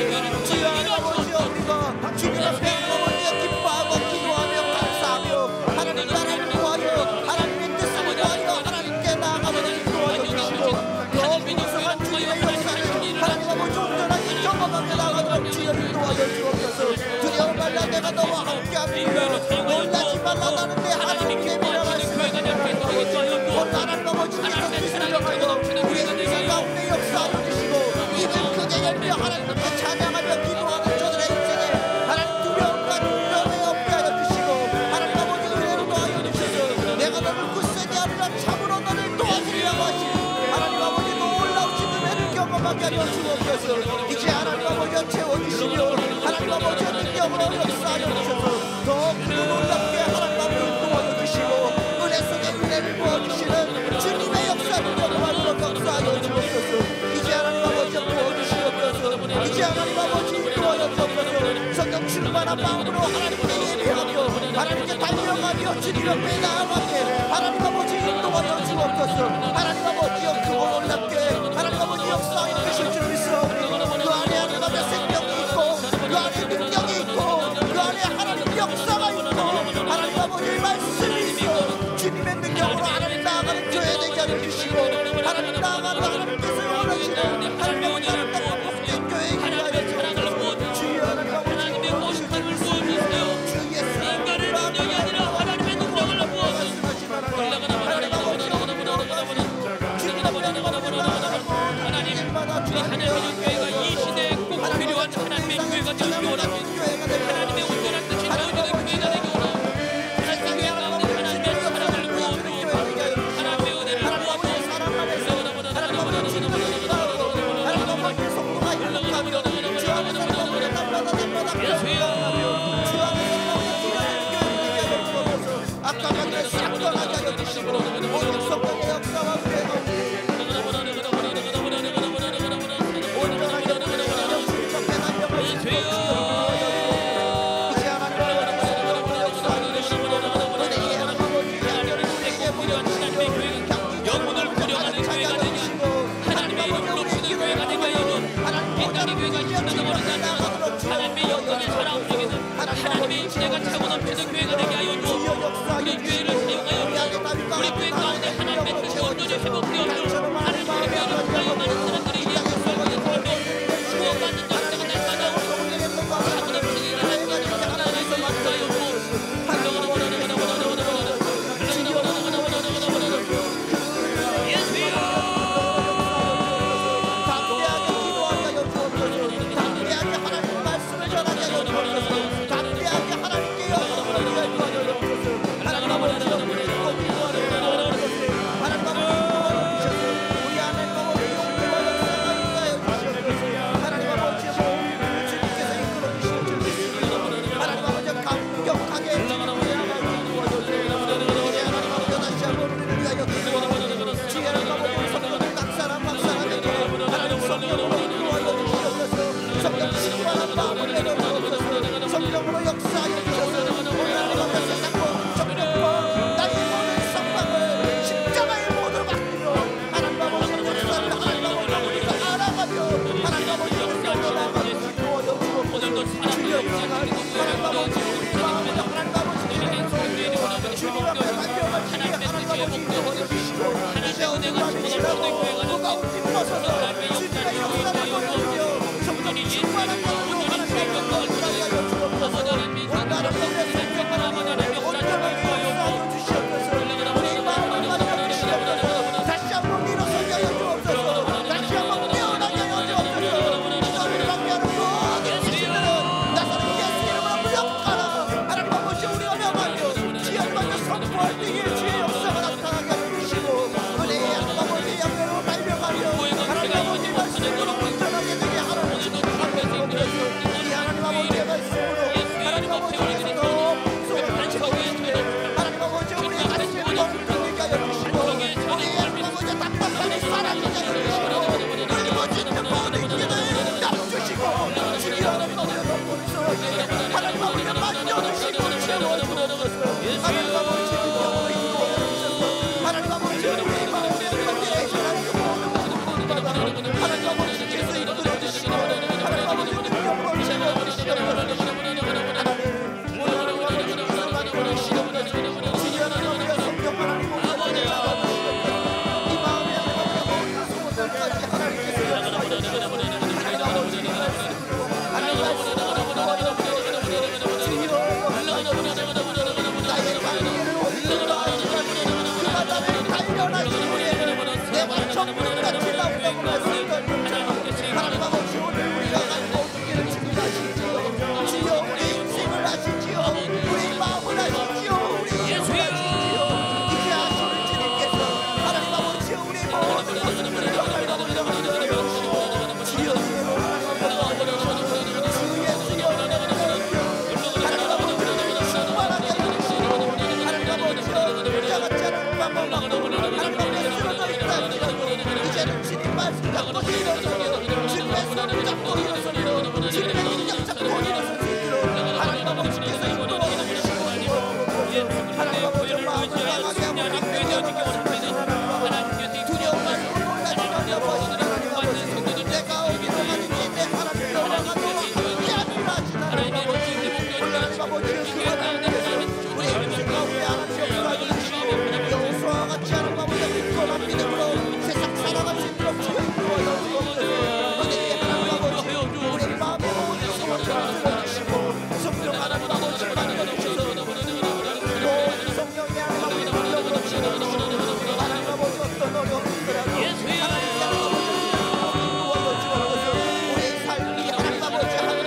주여 하나님 아버지 우리가 주님 앞에 아버지여 기뻐하고 기도하며 감사하며 하나님 나라를 구하여 하나님의 뜻을 구하여 하나님께 나아가도록 인도하여 주시고 더 풍성한 주님의 역사를 하나님 아버지 온전하게 경험하며 나아가도록 주여 인도하여 주옵소서. 두려워 말라 내가 너와 함께하리라. 놀라지 말라 나는 내 하나님께 말씀하시니라. 오늘 하나님 아버지께서 뜻을 정하여 우리의 인생 가운데 역사하여 주시고 입을 크게 열며 하나님께 찬양하며 기도하는 저들의 인생에 하나님 두려움과 두려움에 없게 하여 주시고 하나님 아버지 은혜로 도와여 주셔서 내가 너를 굳세게 하리라 참으로 너를 도와주리라고 하시니 하나님 아버지 놀라우신 은혜를 경험하게 하여 주옵소서. 이제 하나님 아버지 채워주시며 하나님 아버지 능력으로 역사하여 주셔서 더욱더 놀랍게 하나님 아버지 도와주시고 은혜 속에 은혜를 부어주시는 주님의 역사를 경험하도록 역사하여 주옵소서. 이제 하나님 아버지 부어주시옵소서. 이제 하나님 아버지 도와여 주옵소서. 성령 충만한 마음으로 하나님께 예배하며 하나님께 달려가며 주님 앞에 나아가게 하나님 아버지 인도하여 주옵소서. 하나님 아버지여 크고 놀랍게 하나님 아버지 역사하여 주실 줄 믿사오니 그 안에 하나님 아버지 생명이 있고 그 안에 능력이 있고 그 안에 하나님 역사가 있고 하나님 아버지의 말씀이 있고 주님의 능력으로 하나님 나아가는 교회 되게 하여 주시고 하나님 나아가는 하나님 뜻을 원하시는 하나님 아버지 아름답고 복된 교회 되게 하여 주옵소서. 주여 하나님 아버지 하나님의 모습을 보여주세요. 주 예수 인간의 능력이 아니라 하나님의 능력을 보여주세요. 하나님, 우리 하나님의 교회가 이 시대에 꼭 필요한 하나님의 교회가 되기 원합니다. 하나님의 온전한 뜻이 이루어지는 교회가 되기 원합니다. 하나님의 교회 가운데 하나님의 사랑을 부어주고 하나님의 은혜를 부어주고 오직 성령의 역사와 은혜가 하나님 아버지께서 이끌어 주시고 하나님 아버지 능력으로 채워주시옵소서. 하나님 오늘 하나님 아버지께서 만들어 주시옵소서. 주여 하나님 성령 하나님 오늘 잡아주시옵소서. 이 마음에 하나님 아버지 소원들까지 하나님께서 역사하여 하나님 아버지 말씀으로 하나님 말씀으로 나의 관계를 올리려 하시는 그 바다를 단련하시는 우리에게 내가 정문같이 나오려고 말씀드렸죠. 하나님 아버지 오늘 우리가 간 모든 길을 준비하시지요. 주여 우리 인생을 하시지요. 우리 마음을 하시지요. 우리 영을 하시지요. 이제 하시는 주님께서 하나님 아버지 우리 모든 것을 들어갈 것을 하시옵소서. 주여 주 예수여 하나님 아버지 충만하게 해주시고 하나님 아버지 자가 자는 방법만 하나님 아버지 쓰러져 있다 할지라도 이제는 주님 말씀 잡고 일어서며 주님의 손을 잡고 일어서며 주님의 능력 잡고 일어설 수 있도록 하나님 아버지께서 인도하여 주시고 하나님 아버지 마음을 강하게 하고 강대하게 하시옵소서. 두려움 말고 놀라지 말라 하시는 하나님 아버지 내가 어디로 가든지 내 하나님께로 가도록 함께 하리라 하시는 하나님 아버지 하나님 아버지 그 하나님께서 우리 인생 가운데 하나님 역사하여 주시고 여호수아와 같이 하나님 아버지 믿거나 믿음으로 세상 살아갈 수 있도록 주여 인도하여 주옵소서. 은혜의 하나님 아버지 우리 마음의 모든 소원을 들어주시고 성령 하나님 아버지를 만들어주셔서 모든 성령이 하나님 아버지 능력으로 채워주시고 하나님 아버지 어떤 어려움이 있더라도 하나님께서 도와주시옵소서. 우리 삶이 하나님 아버지 하나님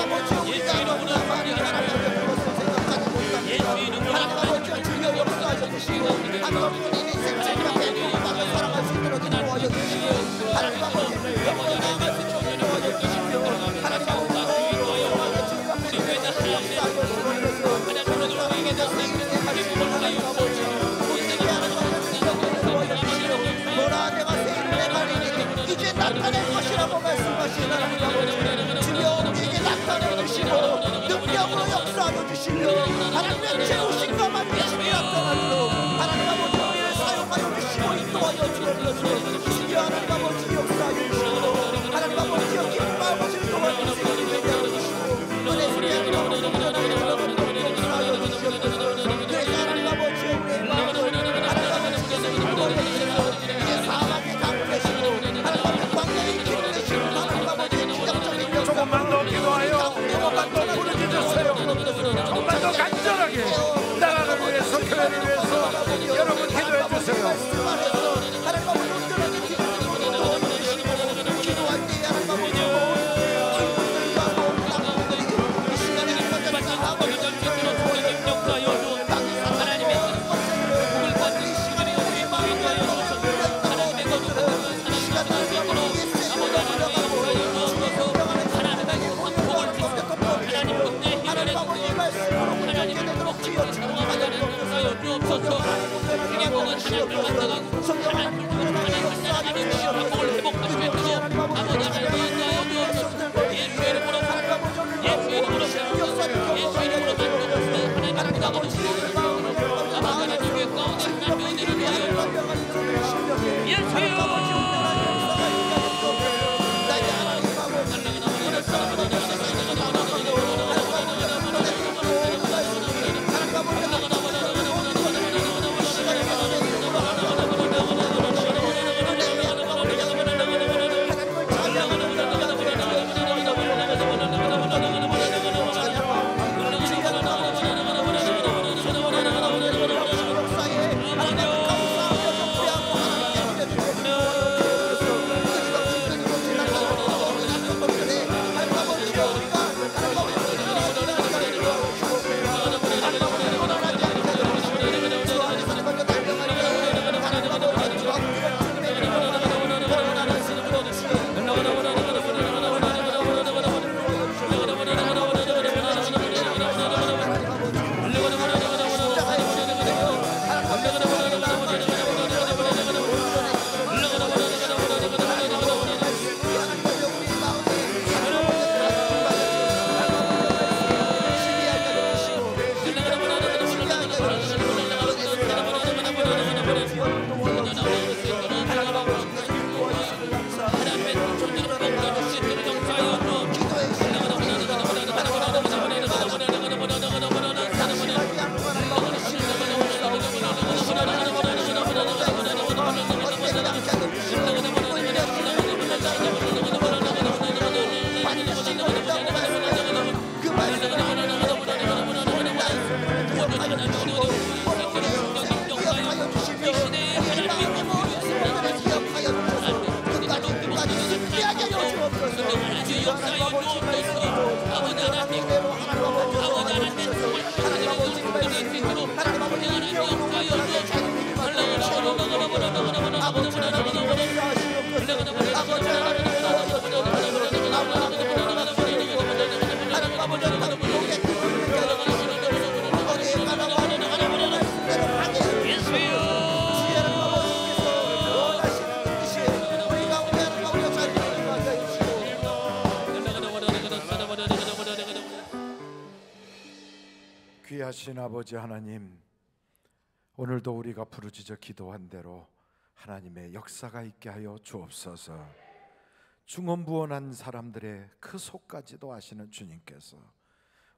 아버지 우리가 너무나 많이 하나님 아버지 그것을 생각하지 못합니다. 하나님 아버지 주여 역사하여 주시고 하나님 아버지 인생 생각에 도움받아 살아갈 수 있도록 인도하여 주시고 하나님 아버지 영원히 나아갈 수 있도록 인도하여 주시며 하나님 아버지 영원하게 주님 앞에 역사하여 주옵소서. 하나님에게 쓰이게 하시고 하나님 아버지 우리에게 하나님 아버지 능력을 인도하여 주시며 뭐라 내가 세일을 내가리니 이제 나타낼 것이라고 말씀하신 하나님 아버지 주여 우리에게 나타내 주시고 능력으로 역사하여 주시며 하나님의 채우신 것만 계시게 나타나도록 하나님 아버지 우리를 사용하여 주시고 인도하여 주옵소서. 주여 하나님 아버지 역사하여 주시고 하나님 아버지 기쁜 아버지를 도와주시고 되게 하여 주시고 은혜 속에 하나님 아버지 역사하여 주시옵소서. 그래서 하나님 아버지 우리의 마음을 하나님 아버지께서 인도하여 주셔서 이제 사막에 강구하시고 하나님 아버지 광야에 길을 내시고 하나님 아버지 기적적인 역사 조금만 더 기도하여 조금만 더 부르짖으세요. 정말 더 간절하게 나라를 위해서 교회를 위해서 여러분 주시옵소서. 주여 하나님 아버지 말씀 아버지 하나님께로 하나님 아버지 주셔서 하나님 아버지 말씀 하나님 아버지 능력으로 하나님 자기를 아버지 하나님 아버지 귀하신 아버지 하나님, 오늘도 우리가 부르짖어 기도한 대로 하나님의 역사가 있게 하여 주옵소서. 중언부언한 사람들의 그 속까지도 아시는 주님께서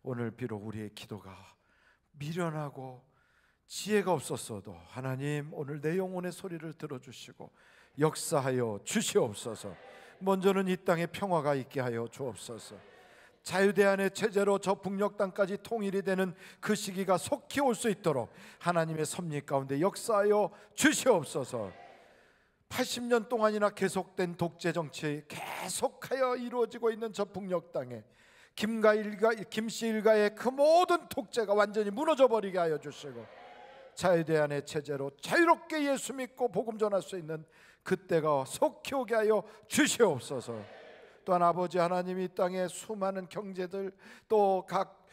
오늘 비록 우리의 기도가 미련하고 지혜가 없었어도 하나님 오늘 내 영혼의 소리를 들어주시고 역사하여 주시옵소서. 먼저는 이 땅에 평화가 있게 하여 주옵소서. 자유대안의 체제로 저 북녘 땅까지 통일이 되는 그 시기가 속히 올 수 있도록 하나님의 섭리 가운데 역사하여 주시옵소서. 80년 동안이나 계속된 독재 정치 계속하여 이루어지고 있는 저 북녘 땅에 김씨 일가의 그 모든 독재가 완전히 무너져 버리게 하여 주시고 자유대안의 체제로 자유롭게 예수 믿고 복음 전할 수 있는 그때가 속히 오게 하여 주시옵소서. 또한 아버지 하나님, 이 땅의 수많은 경제들 또 각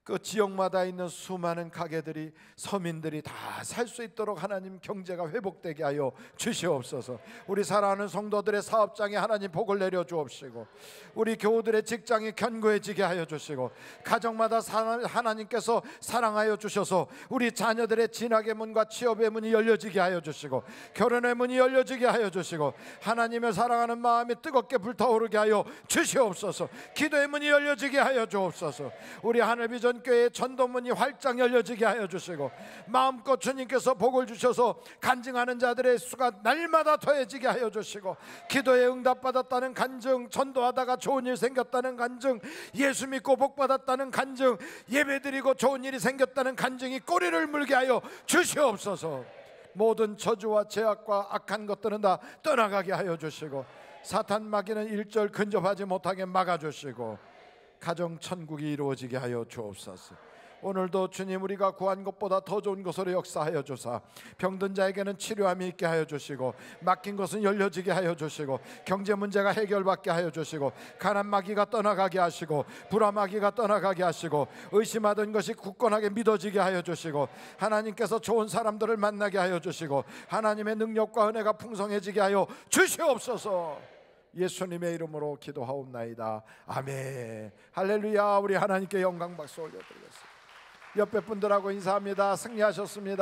그 지역마다 있는 수많은 가게들이 서민들이 다 살 수 있도록 하나님 경제가 회복되게 하여 주시옵소서. 우리 사랑하는 성도들의 사업장에 하나님 복을 내려 주옵시고 우리 교우들의 직장이 견고해지게 하여 주시고 가정마다 하나님께서 사랑하여 주셔서 우리 자녀들의 진학의 문과 취업의 문이 열려지게 하여 주시고 결혼의 문이 열려지게 하여 주시고 하나님을 사랑하는 마음이 뜨겁게 불타오르게 하여 주시옵소서. 기도의 문이 열려지게 하여 주옵소서. 우리 하늘비전 교회의 전도문이 활짝 열려지게 하여 주시고 마음껏 주님께서 복을 주셔서 간증하는 자들의 수가 날마다 더해지게 하여 주시고 기도에 응답받았다는 간증, 전도하다가 좋은 일 생겼다는 간증, 예수 믿고 복 받았다는 간증, 예배드리고 좋은 일이 생겼다는 간증이 꼬리를 물게 하여 주시옵소서. 모든 저주와 죄악과 악한 것들은 다 떠나가게 하여 주시고 사탄 마귀는 일절 근접하지 못하게 막아주시고 가정 천국이 이루어지게 하여 주옵소서. 오늘도 주님 우리가 구한 것보다 더 좋은 것으로 역사하여 주사 병든 자에게는 치료함이 있게 하여 주시고 막힌 것은 열려지게 하여 주시고 경제 문제가 해결받게 하여 주시고 가난 마귀가 떠나가게 하시고 불화 마귀가 떠나가게 하시고 의심하던 것이 굳건하게 믿어지게 하여 주시고 하나님께서 좋은 사람들을 만나게 하여 주시고 하나님의 능력과 은혜가 풍성해지게 하여 주시옵소서. 예수님의 이름으로 기도하옵나이다. 아멘. 할렐루야. 우리 하나님께 영광 박수 올려드리겠습니다. 옆에 분들하고 인사합니다. 승리하셨습니다.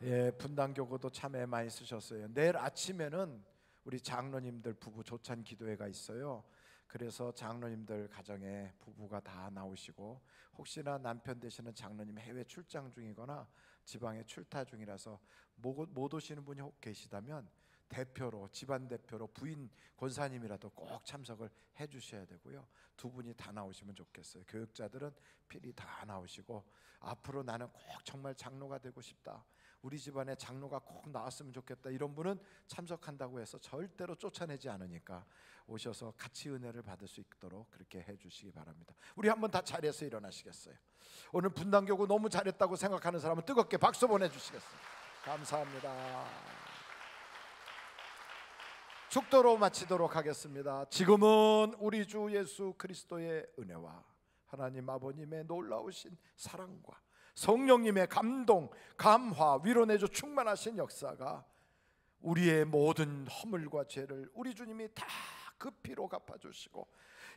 예, 분당교구도 참여 많이 쓰셨어요. 내일 아침에는 우리 장로님들 부부 조찬 기도회가 있어요. 그래서 장로님들 가정에 부부가 다 나오시고 혹시나 남편 되시는 장로님 해외 출장 중이거나 지방에 출타 중이라서 못 오시는 분이 혹 계시다면 대표로 집안 대표로 부인 권사님이라도 꼭 참석을 해주셔야 되고요. 두 분이 다 나오시면 좋겠어요. 교육자들은 필히 다 나오시고 앞으로 나는 꼭 정말 장로가 되고 싶다, 우리 집안에 장로가 꼭 나왔으면 좋겠다, 이런 분은 참석한다고 해서 절대로 쫓아내지 않으니까 오셔서 같이 은혜를 받을 수 있도록 그렇게 해주시기 바랍니다. 우리 한번 다 자리에서 일어나시겠어요? 오늘 분당교구 너무 잘했다고 생각하는 사람은 뜨겁게 박수 보내주시겠어요? 감사합니다. 축도로 마치도록 하겠습니다. 지금은 우리 주 예수 그리스도의 은혜와 하나님 아버님의 놀라우신 사랑과 성령님의 감동, 감화, 위로내줘 충만하신 역사가 우리의 모든 허물과 죄를 우리 주님이 다 그 피로 갚아주시고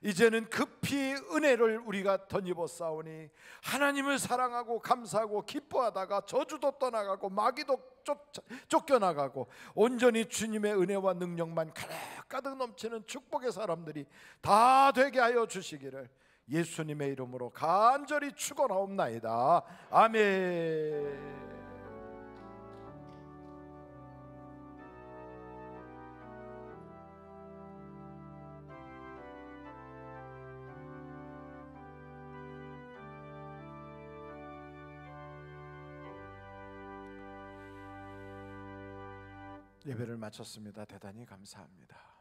이제는 급히 은혜를 우리가 덧입어 싸우니 하나님을 사랑하고 감사하고 기뻐하다가 저주도 떠나가고 마귀도 쫓겨나가고 온전히 주님의 은혜와 능력만 가득 넘치는 축복의 사람들이 다 되게 하여 주시기를 예수님의 이름으로 간절히 축원하옵나이다. 아멘. 예배를 마쳤습니다. 대단히 감사합니다.